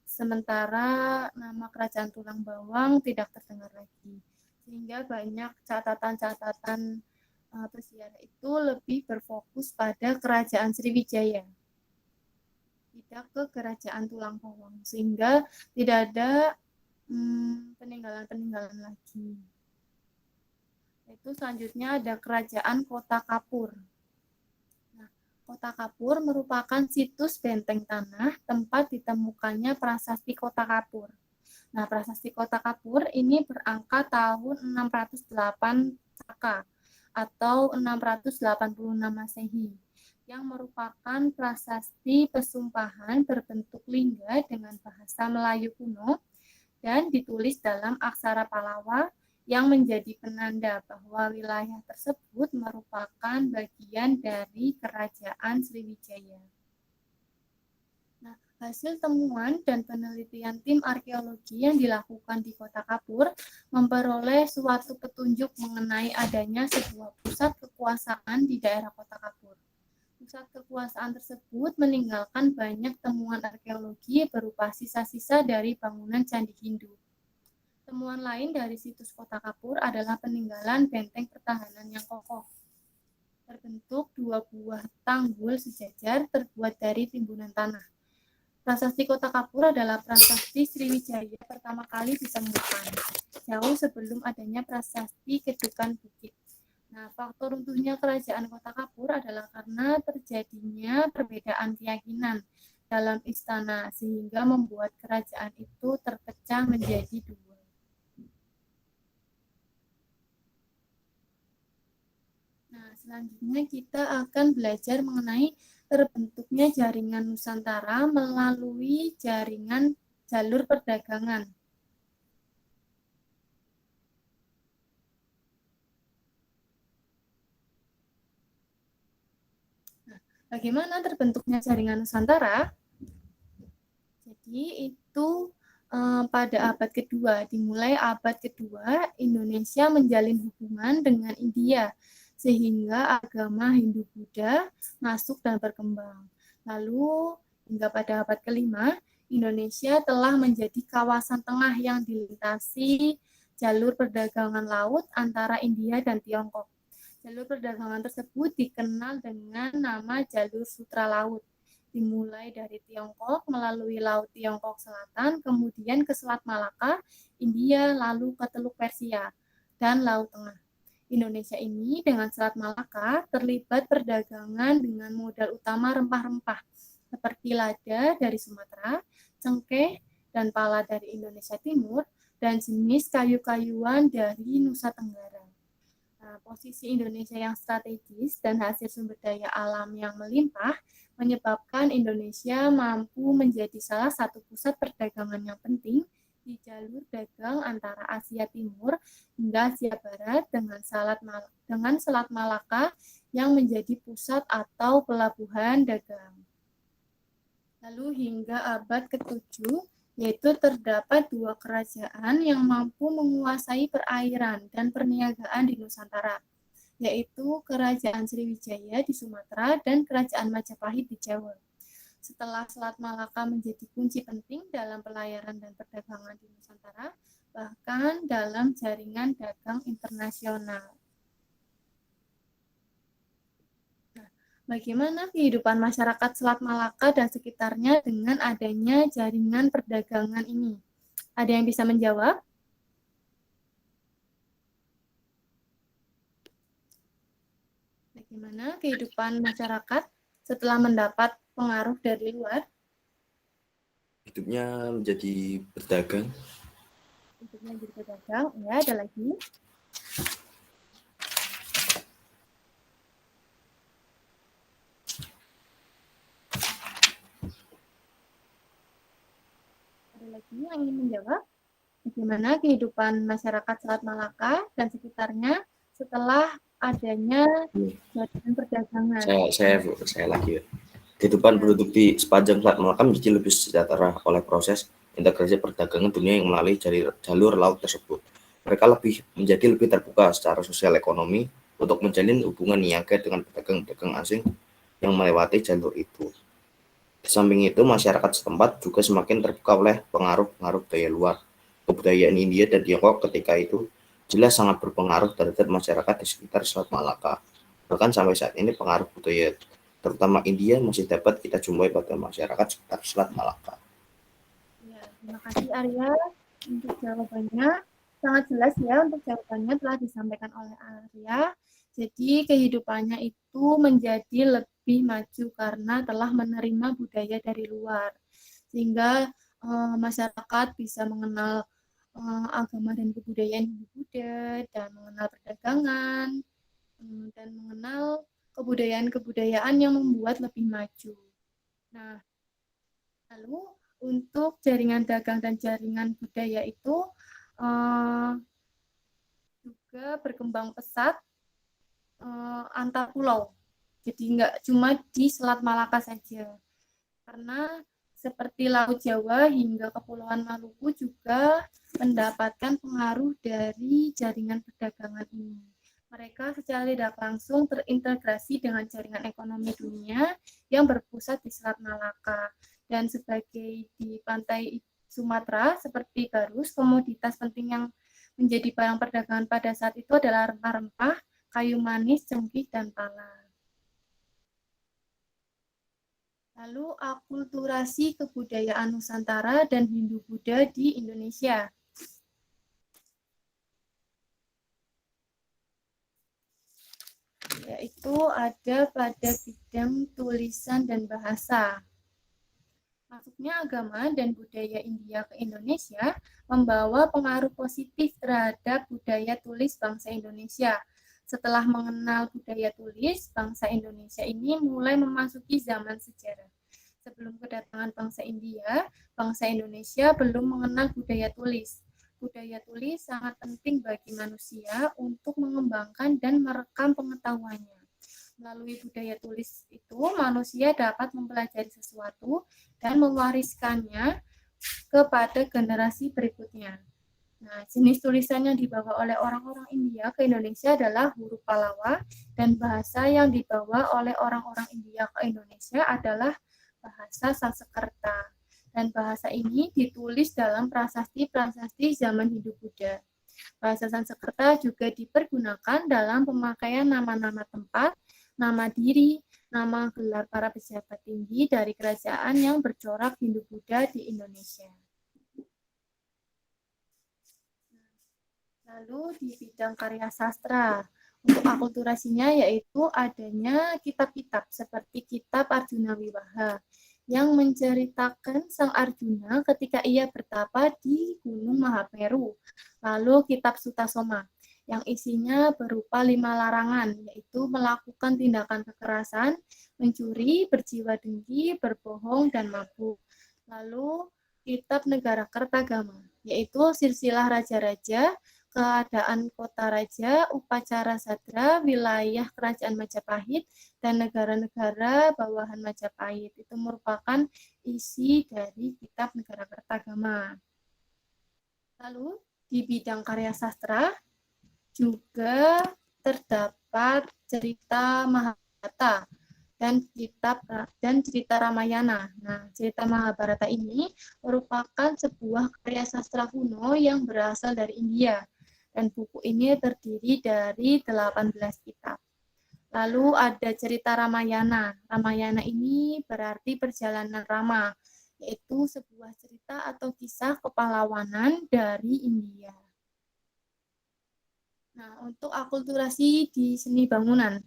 Sementara nama Kerajaan Tulang Bawang tidak terdengar lagi. Sehingga banyak catatan-catatan peziarah itu lebih berfokus pada Kerajaan Sriwijaya, tidak ke Kerajaan Tulang Bawang, sehingga tidak ada peninggalan-peninggalan lagi. Itu selanjutnya ada Kerajaan Kota Kapur. Nah, Kota Kapur merupakan situs benteng tanah tempat ditemukannya prasasti Kota Kapur. Nah, prasasti Kota Kapur ini berangka tahun 608 Saka atau 686 Masehi, yang merupakan prasasti pesumpahan berbentuk lingga dengan bahasa Melayu kuno dan ditulis dalam aksara Palawa yang menjadi penanda bahwa wilayah tersebut merupakan bagian dari Kerajaan Sriwijaya. Nah, hasil temuan dan penelitian tim arkeologi yang dilakukan di Kota Kapur memperoleh suatu petunjuk mengenai adanya sebuah pusat kekuasaan di daerah Kota Kapur. Pusat kekuasaan tersebut meninggalkan banyak temuan arkeologi berupa sisa-sisa dari bangunan Candi Hindu. Temuan lain dari situs Kota Kapur adalah peninggalan benteng pertahanan yang kokoh. Terbentuk 2 buah tanggul sejajar terbuat dari timbunan tanah. Prasasti Kota Kapur adalah prasasti Sriwijaya pertama kali ditemukan, jauh sebelum adanya prasasti Kedukan Bukit. Nah, faktor runtuhnya kerajaan Kota Kapur adalah karena terjadinya perbedaan keyakinan dalam istana, sehingga membuat kerajaan itu terpecah menjadi 2. Nah, selanjutnya kita akan belajar mengenai terbentuknya jaringan Nusantara melalui jaringan jalur perdagangan. Nah, bagaimana terbentuknya jaringan Nusantara? Jadi itu pada abad kedua, dimulai abad kedua, Indonesia menjalin hubungan dengan India, sehingga agama Hindu-Buddha masuk dan berkembang. Lalu, hingga pada abad kelima, Indonesia telah menjadi kawasan tengah yang dilintasi jalur perdagangan laut antara India dan Tiongkok. Jalur perdagangan tersebut dikenal dengan nama Jalur Sutra Laut, dimulai dari Tiongkok melalui Laut Tiongkok Selatan, kemudian ke Selat Malaka, India, lalu ke Teluk Persia, dan Laut Tengah. Indonesia ini dengan Selat Malaka terlibat perdagangan dengan modal utama rempah-rempah seperti lada dari Sumatera, cengkeh dan pala dari Indonesia Timur, dan jenis kayu-kayuan dari Nusa Tenggara. Nah, posisi Indonesia yang strategis dan hasil sumber daya alam yang melimpah menyebabkan Indonesia mampu menjadi salah satu pusat perdagangan yang penting di jalur dagang antara Asia Timur hingga Asia Barat dengan Selat Malaka yang menjadi pusat atau pelabuhan dagang. Lalu hingga abad ke-7, yaitu terdapat 2 kerajaan yang mampu menguasai perairan dan perniagaan di Nusantara, yaitu Kerajaan Sriwijaya di Sumatera dan Kerajaan Majapahit di Jawa. Setelah Selat Malaka menjadi kunci penting dalam pelayaran dan perdagangan di Nusantara, bahkan dalam jaringan dagang internasional. Nah, bagaimana kehidupan masyarakat Selat Malaka dan sekitarnya dengan adanya jaringan perdagangan ini? Ada yang bisa menjawab? Bagaimana kehidupan masyarakat setelah mendapat pengaruh dari luar? Hidupnya menjadi berdagang. Hidupnya jadi berdagang. Ya, ada lagi. Ada lagi yang ingin menjawab? Bagaimana kehidupan masyarakat Selat Malaka dan sekitarnya setelah adanya jaringan perdagangan? Saya lagi ya. Kehidupan penduduk di sepanjang Selat Malaka menjadi lebih sejahtera oleh proses integrasi perdagangan dunia yang melalui jalur laut tersebut. Mereka menjadi lebih terbuka secara sosial ekonomi untuk menjalin hubungan niaga dengan pedagang-pedagang asing yang melewati jalur itu. Di samping itu, masyarakat setempat juga semakin terbuka oleh pengaruh-pengaruh budaya luar. Kebudayaan India dan Tiongkok ketika itu jelas sangat berpengaruh terhadap masyarakat di sekitar Selat Malaka. Bahkan sampai saat ini pengaruh budaya terutama India masih dapat kita jumpai pada masyarakat sekitar Selat Malaka. Ya, terima kasih Arya untuk jawabannya. Sangat jelas ya untuk jawabannya telah disampaikan oleh Arya. Jadi kehidupannya itu menjadi lebih maju karena telah menerima budaya dari luar. Sehingga masyarakat bisa mengenal agama dan kebudayaan Hindu-Buddha dan mengenal perdagangan dan mengenal kebudayaan-kebudayaan yang membuat lebih maju. Nah, lalu untuk jaringan dagang dan jaringan budaya itu juga berkembang pesat antar pulau. Jadi nggak cuma di Selat Malaka saja. Karena seperti Laut Jawa hingga Kepulauan Maluku juga mendapatkan pengaruh dari jaringan perdagangan ini. Mereka secara tidak langsung terintegrasi dengan jaringan ekonomi dunia yang berpusat di Selat Malaka. Dan sebagai di pantai Sumatera, seperti Garus, komoditas penting yang menjadi barang perdagangan pada saat itu adalah rempah-rempah, kayu manis, cengkih, dan pala. Lalu akulturasi kebudayaan Nusantara dan Hindu-Buddha di Indonesia. Yaitu ada pada bidang tulisan dan bahasa. Masuknya agama dan budaya India ke Indonesia membawa pengaruh positif terhadap budaya tulis bangsa Indonesia. Setelah mengenal budaya tulis, bangsa Indonesia ini mulai memasuki zaman sejarah. Sebelum kedatangan bangsa India, bangsa Indonesia belum mengenal budaya tulis. Budaya tulis sangat penting bagi manusia untuk mengembangkan dan merekam pengetahuannya. Melalui budaya tulis itu, manusia dapat mempelajari sesuatu dan mewariskannya kepada generasi berikutnya. Nah, jenis tulisan yang dibawa oleh orang-orang India ke Indonesia adalah huruf Pallawa, dan bahasa yang dibawa oleh orang-orang India ke Indonesia adalah bahasa Sanskerta. Dan bahasa ini ditulis dalam prasasti-prasasti zaman Hindu-Buddha. Bahasa Sanskerta juga dipergunakan dalam pemakaian nama-nama tempat, nama diri, nama gelar para pejabat tinggi dari kerajaan yang bercorak Hindu-Buddha di Indonesia. Lalu di bidang karya sastra, untuk akulturasinya yaitu adanya kitab-kitab seperti kitab Arjuna Wiwaha yang menceritakan Sang Arjuna ketika ia bertapa di Gunung Mahameru. Lalu kitab Sutasoma yang isinya berupa 5 larangan, yaitu melakukan tindakan kekerasan, mencuri, berjiwa dengki, berbohong, dan mabuk. Lalu kitab Negara Kertagama, yaitu silsilah raja-raja, keadaan kota raja, upacara sadra, wilayah kerajaan Majapahit, dan negara-negara bawahan Majapahit. Itu merupakan isi dari kitab Negara Kertagama. Lalu di bidang karya sastra juga terdapat cerita Mahabharata dan cerita Ramayana. Nah, cerita Mahabharata ini merupakan sebuah karya sastra kuno yang berasal dari India. Dan buku ini terdiri dari 18 kitab. Lalu ada cerita Ramayana. Ramayana ini berarti perjalanan Rama, yaitu sebuah cerita atau kisah kepahlawanan dari India. Nah, untuk akulturasi di seni bangunan.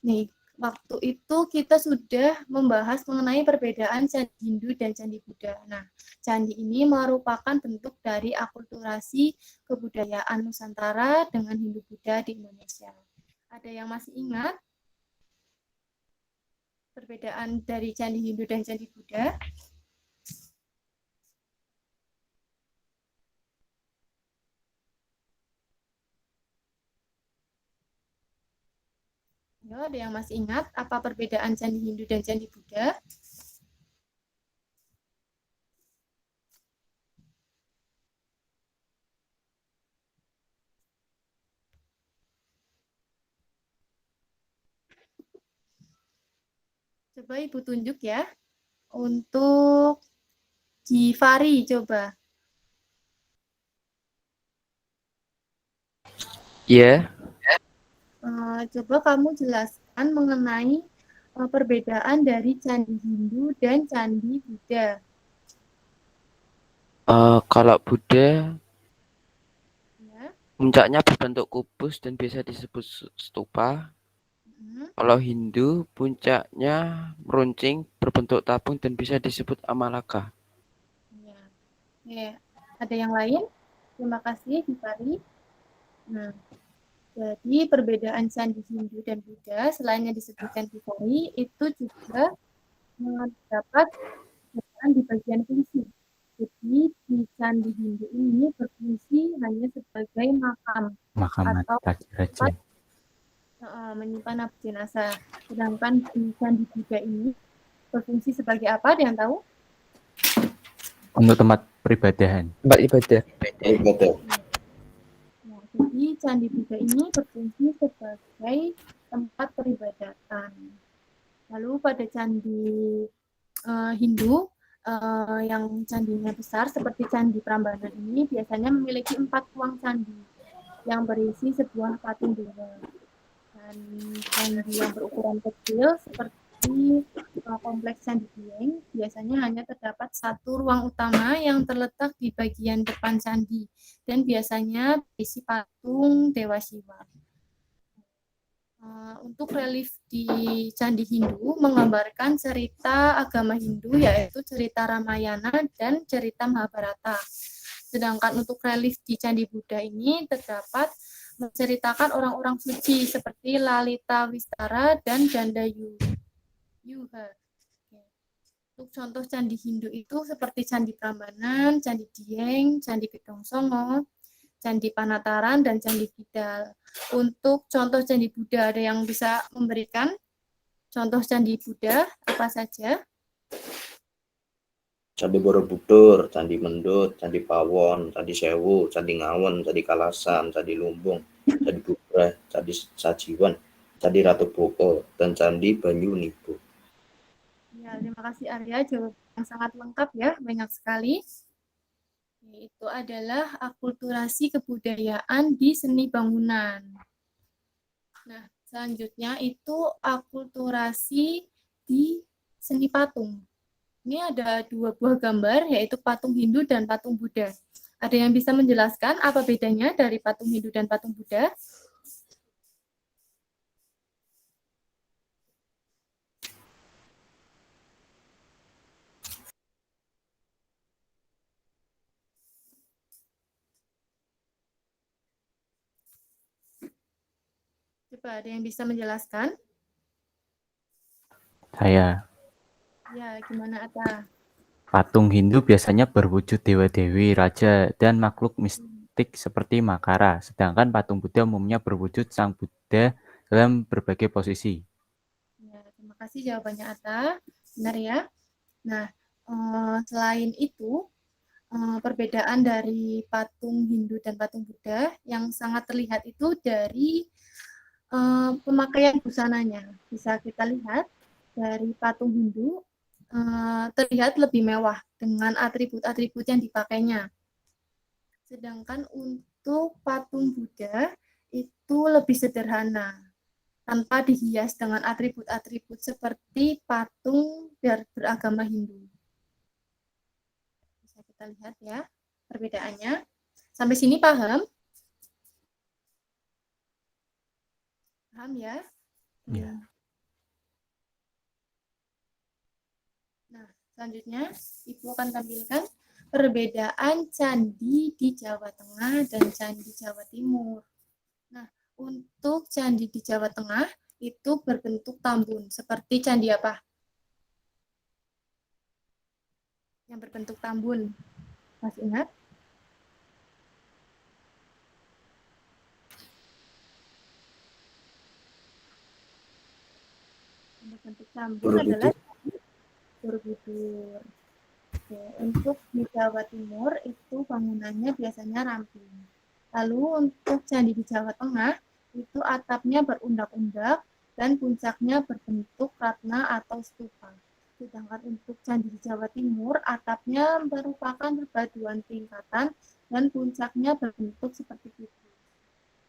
Nih, waktu itu kita sudah membahas mengenai perbedaan candi Hindu dan candi Buddha. Nah, candi ini merupakan bentuk dari akulturasi kebudayaan Nusantara dengan Hindu Buddha di Indonesia. Ada yang masih ingat perbedaan dari candi Hindu dan candi Buddha? Ya, ada yang masih ingat apa perbedaan candi Hindu dan candi Buddha? Coba Ibu tunjuk ya. Untuk Givari, coba. Iya. Coba kamu jelaskan mengenai perbedaan dari candi Hindu dan candi Buddha. Kalau Buddha, Ya. puncaknya berbentuk kubus dan biasa disebut stupa. Kalau Hindu, puncaknya meruncing, berbentuk tabung dan bisa disebut amalaka. Ya. Oke. Ada yang lain? Terima kasih, Givari. Nah, jadi perbedaan candi Hindu dan Buddha, selain yang disebutkan Givari, itu juga terdapat perbedaan di bagian fungsi. Jadi di candi Hindu ini berfungsi hanya sebagai makam atau raja. menyimpan napi jenazah. Sedangkan di candi Buddha ini berfungsi sebagai apa? Ada yang tahu? Untuk tempat peribadahan. Tempat ibadah. Nah, jadi candi Buddha ini berfungsi sebagai tempat peribadatan. Lalu pada candi Hindu yang candinya besar seperti Candi Prambanan ini biasanya memiliki 4 ruang candi yang berisi sebuah patung dewa. Dan candi yang berukuran kecil seperti kompleks Candi Dieng biasanya hanya terdapat 1 ruang utama yang terletak di bagian depan candi dan biasanya berisi patung Dewa Siwa. Untuk relief di Candi Hindu menggambarkan cerita agama Hindu yaitu cerita Ramayana dan cerita Mahabharata. Sedangkan untuk relief di Candi Buddha ini terdapat menceritakan orang-orang suci seperti Lalita Wistara dan Janda Yuha. Untuk contoh Candi Hindu itu seperti Candi Prambanan, Candi Dieng, Candi Gedong Songo, Candi Panataran, dan Candi Kidal. Untuk contoh Candi Buddha, ada yang bisa memberikan contoh Candi Buddha apa saja? Candi Borobudur, Candi Mendut, Candi Pawon, Candi Sewu, Candi Ngawen, Candi Kalasan, Candi Lumbung, Candi Bubrah, Candi Sajiwan, Candi Ratu Boko, dan Candi Banyu Nibu. Ya, terima kasih Arya, jawaban yang sangat lengkap ya, banyak sekali. Itu adalah akulturasi kebudayaan di seni bangunan. Nah, Selanjutnya itu akulturasi di seni patung. Ini ada 2 buah gambar, yaitu patung Hindu dan patung Buddha. Ada yang bisa menjelaskan apa bedanya dari patung Hindu dan patung Buddha? Coba ada yang bisa menjelaskan? Saya. Ya, gimana Atta? Patung Hindu biasanya berwujud dewa-dewi, raja, dan makhluk mistik seperti Makara, sedangkan patung Buddha umumnya berwujud sang Buddha dalam berbagai posisi. Ya, terima kasih jawabannya Atta. Benar ya? Nah, selain itu, perbedaan dari patung Hindu dan patung Buddha yang sangat terlihat itu dari pemakaian busananya. Bisa kita lihat dari patung Hindu terlihat lebih mewah dengan atribut-atribut yang dipakainya. Sedangkan untuk patung Buddha itu lebih sederhana, tanpa dihias dengan atribut-atribut seperti patung beragama Hindu. Bisa kita lihat ya perbedaannya. Sampai sini paham? Paham ya? Ya. Nah, selanjutnya Ibu akan tampilkan perbedaan candi di Jawa Tengah dan candi Jawa Timur. Nah, untuk candi di Jawa Tengah itu berbentuk tambun. Seperti candi apa? Yang berbentuk tambun. Masih ingat? Yang berbentuk tambun adalah Borobudur. Oke, untuk di Jawa Timur itu bangunannya biasanya ramping. Lalu untuk candi di Jawa Tengah itu atapnya berundak-undak dan puncaknya berbentuk ratna atau stupa. Sedangkan untuk candi di Jawa Timur atapnya merupakan bebatuan tingkatan dan puncaknya berbentuk seperti itu.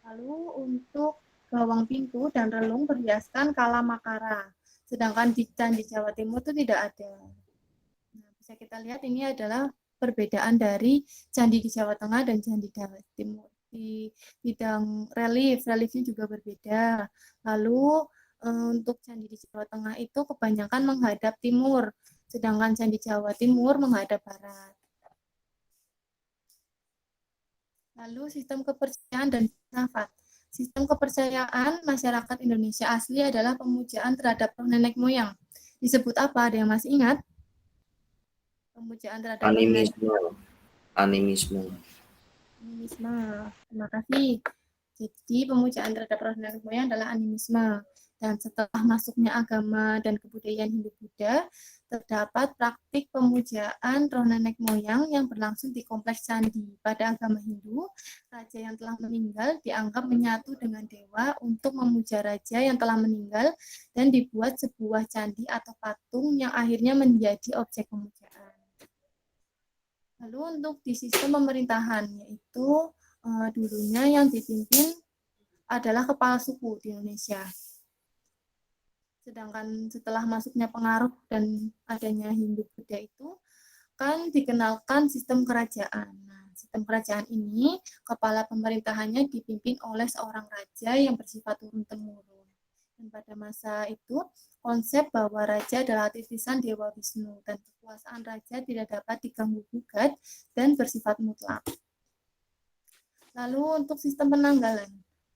Lalu untuk gawang pintu dan relung berhiaskan kala makara. Sedangkan di candi Jawa Timur itu tidak ada. Nah, bisa kita lihat ini adalah perbedaan dari candi di Jawa Tengah dan candi Jawa Timur. Di bidang reliefnya juga berbeda. Lalu untuk candi di Jawa Tengah itu kebanyakan menghadap timur, sedangkan candi Jawa Timur menghadap barat. Lalu sistem kepercayaan dan filsafat. Sistem kepercayaan masyarakat Indonesia asli adalah pemujaan terhadap nenek moyang. Disebut apa? Ada yang masih ingat? Pemujaan terhadap animisme. Terima kasih. Jadi pemujaan terhadap roh nenek moyang adalah animisme. Dan setelah masuknya agama dan kebudayaan Hindu-Buddha, terdapat praktik pemujaan roh nenek moyang yang berlangsung di kompleks candi. Pada agama Hindu, raja yang telah meninggal dianggap menyatu dengan dewa untuk memuja raja yang telah meninggal dan dibuat sebuah candi atau patung yang akhirnya menjadi objek pemujaan. Lalu untuk di sistem pemerintahan, yaitu dulunya yang dipimpin adalah kepala suku di Indonesia. Sedangkan setelah masuknya pengaruh dan adanya Hindu-Buddha itu, kan dikenalkan sistem kerajaan. Nah, sistem kerajaan ini, kepala pemerintahannya dipimpin oleh seorang raja yang bersifat turun-temurun. Dan pada masa itu, konsep bahwa raja adalah titisan Dewa Wisnu dan kekuasaan raja tidak dapat diganggu-gugat dan bersifat mutlak. Lalu untuk sistem penanggalan.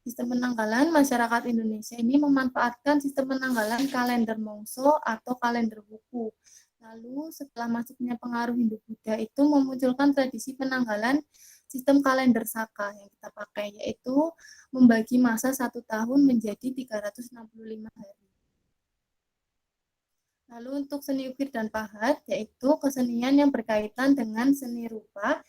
Sistem penanggalan masyarakat Indonesia ini memanfaatkan sistem penanggalan kalender Mongso atau kalender Wuku. Lalu setelah masuknya pengaruh Hindu-Buddha itu memunculkan tradisi penanggalan sistem kalender Saka yang kita pakai, yaitu membagi masa 1 tahun menjadi 365 hari. Lalu untuk seni ukir dan pahat, yaitu kesenian yang berkaitan dengan seni rupa.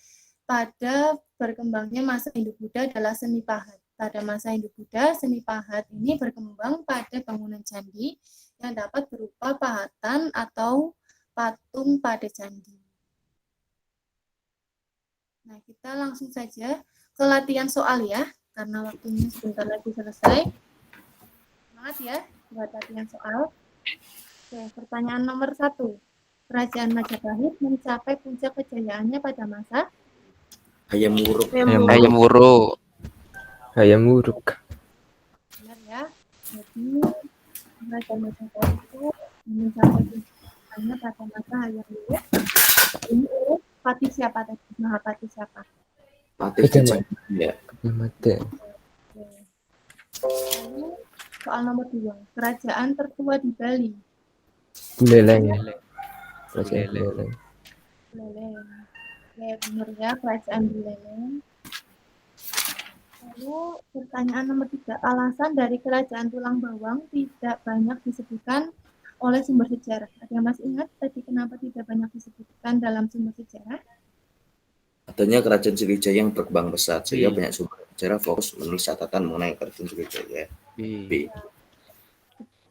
Pada berkembangnya masa Hindu-Buddha adalah seni pahat. Pada masa Hindu-Buddha, seni pahat ini berkembang pada bangunan candi yang dapat berupa pahatan atau patung pada candi. Nah, kita langsung saja ke latihan soal ya, karena waktunya sebentar lagi selesai. Semangat ya buat latihan soal. Oke, pertanyaan nomor 1. Kerajaan Majapahit mencapai puncak kejayaannya pada masa Hayam Wuruk. Ayam Wuruk. Hayam Wuruk. benar ya. Jadi Kerajaan Majapahit itu mencapai puncak kejayaannya pada masa Hayam Wuruk. Ini oleh Patih siapa tadi? Mahapatih siapa? Patih Gajah ya. Mata. Oke. Lalu soal nomor 2. Kerajaan tertua di Bali. Buleleng. Buleleng. Kerajaan Buleleng. Buleleng. Oke, benar ya, Kerajaan Buleleng. Lalu pertanyaan nomor 3. Alasan dari Kerajaan Tulang Bawang tidak banyak disebutkan oleh sumber sejarah. Ada yang masih ingat tadi kenapa tidak banyak disebutkan dalam sumber sejarah? Adanya kerajaan Sriwijaya yang berkembang pesat sehingga B. banyak sumber sejarah fokus menulis catatan mengenai kerajaan Sriwijaya. B. B.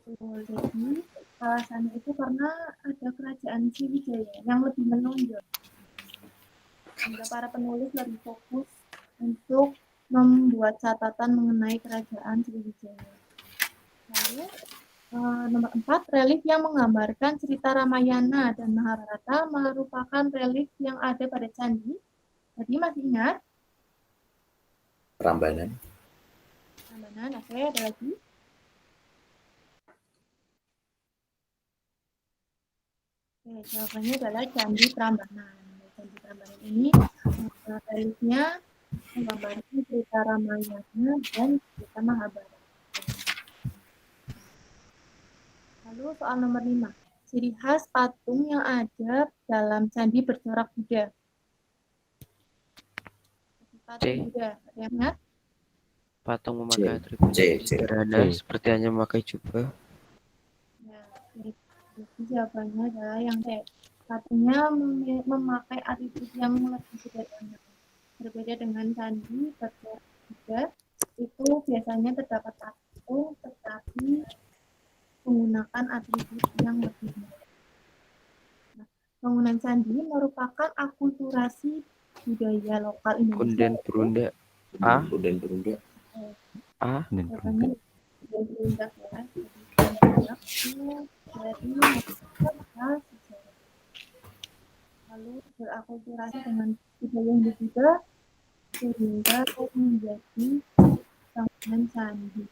Jadi alasannya itu karena ada kerajaan Sriwijaya yang lebih menonjol. Sehingga para penulis lebih fokus untuk membuat catatan mengenai kerajaan Sriwijaya. Lalu nomor 4, relief yang menggambarkan cerita Ramayana dan Mahabharata merupakan relief yang ada pada candi. Tadi masih ingat? Prambanan. Prambanan, oke, ada lagi? Oke, jawabannya adalah Candi Prambanan. Candi Prambanan ini reliefnya menggambarkan cerita Ramayana dan cerita Mahabharata. Lalu soal nomor 5. Ciri khas patung yang ada dalam candi bercorak Buddha. Patung Buddha, ada yang ingat? Patung memakai atribut sederhana seperti hanya memakai jubah. Ya, jadi jawabannya adalah yang C. Patungnya memakai atribut yang lebih sederhana. Berbeda dengan candi bercorak Buddha, itu biasanya terdapat patung tetapi menggunakan atribut yang lebih banyak. Nah, bangunan candi merupakan akulturasi budaya lokal Indonesia. Kunden Berunda. A. Kunden Berunda. A. Dan Jawabannya Kunden Berunda ya. Jadi dari masyarakat sejarah. Lalu berakulturasi dengan budaya Hindu juga sehingga menjadi bangunan candi.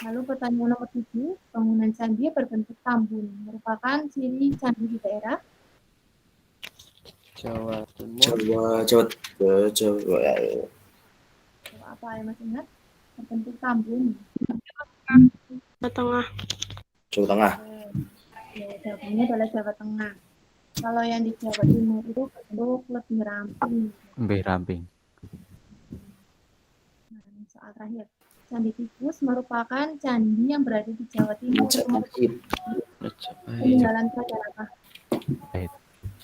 Lalu pertanyaan nomor 7, bangunan candi berbentuk tambun merupakan ciri candi di daerah Jawa Timur. Jawa. apa yang masih ingat? Berbentuk tambun. Jawa Tengah. Jawa Tengah. Ya, jawabannya adalah Jawa Tengah. Kalau yang di Jawa Timur itu berbentuk lebih ramping. lebih ramping. Nah, soal terakhir. Candi Tikus merupakan candi yang berada di Jawa Timur. Majapahit. Peninggalan kerajaan apa?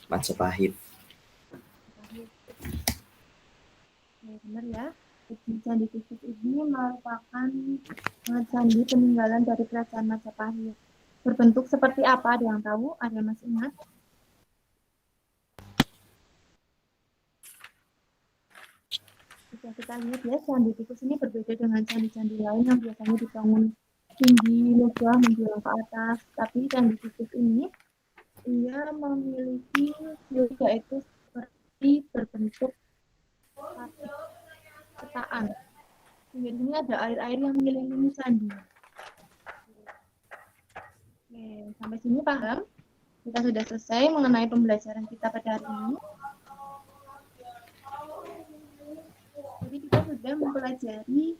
Majapahit. Ya, benar ya. Jadi Candi Tikus ini merupakan candi peninggalan dari kerajaan Majapahit. Berbentuk seperti apa? Ada yang tahu? Ada yang masih ingat? Jika kita lihat ya, Candi Tikus ini berbeda dengan candi-candi lain yang biasanya dibangun tinggi, megah, menjulang ke atas. Tapi Candi Tikus ini, ia memiliki ciri yaitu seperti berbentuk petaan. Di sini ada air-air yang mengelilingi candi. Oke, sampai sini paham? Kita sudah selesai mengenai pembelajaran kita pada hari ini. Jadi kita sudah mempelajari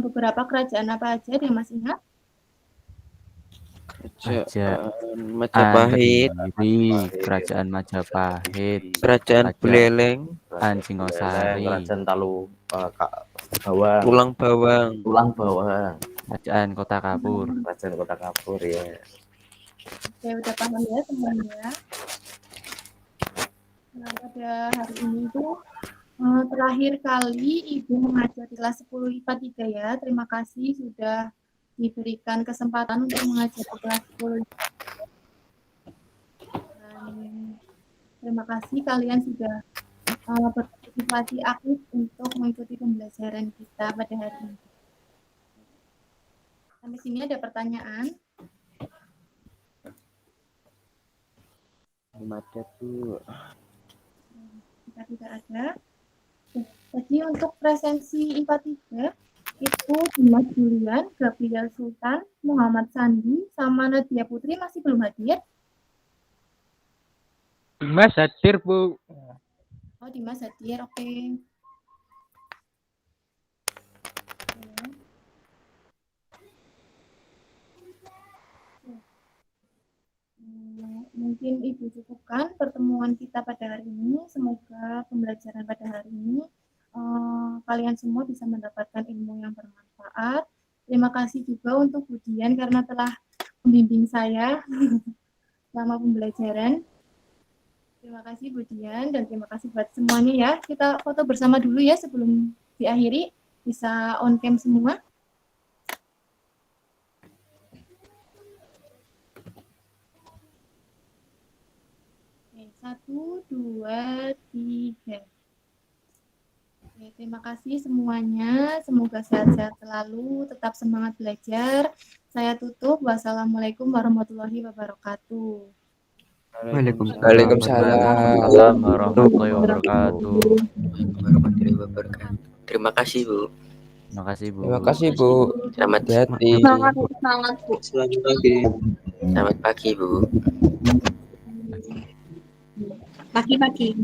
beberapa kerajaan apa aja yang masih ingat? Majapahit. Kerajaan Majapahit. Kerajaan Buleleng. Singosari. Kerajaan Bawang. Tulang Bawang. Kerajaan Kota Kapur. Kerajaan Kota Kapur ya. Oke, udah paham ya semuanya. Nah, pada hari ini tuh terakhir kali Ibu mengajar kelas 10 IPA 3 ya. Terima kasih sudah diberikan kesempatan untuk mengajar kelas 10 IPA. Dan terima kasih kalian sudah berpartisipasi aktif untuk mengikuti pembelajaran kita pada hari ini. Sampai sini ada pertanyaan? Belum ada, Bu. Jika tidak ada. Jadi untuk presensi IPA 3 itu Dimas Julian, Gabriel Sultan, Muhammad Sandi, sama Nadia Putri masih belum hadir. Dimas hadir, Bu. Oh, Dimas hadir, oke. Mungkin Ibu cukupkan pertemuan kita pada hari ini. Semoga pembelajaran pada hari ini kalian semua bisa mendapatkan ilmu yang bermanfaat. Terima kasih juga untuk Bu Dian karena telah membimbing saya selama pembelajaran. Terima kasih Bu Dian dan terima kasih buat semuanya ya. Kita foto bersama dulu ya sebelum diakhiri. Bisa on cam semua. Oke, 1, 2, 3. Oke, terima kasih semuanya. Semoga sehat-sehat selalu, tetap semangat belajar. Saya tutup. Wassalamualaikum warahmatullahi wabarakatuh. Waalaikumsalam warahmatullahi wabarakatuh. Warahmatullahi wabarakatuh. Terima kasih, Bu. Terima kasih, Bu. Terima kasih, Bu. Selamat Hati-hati. Semangat, Bu. Selamat pagi. Selamat pagi, Bu. Pagi-pagi.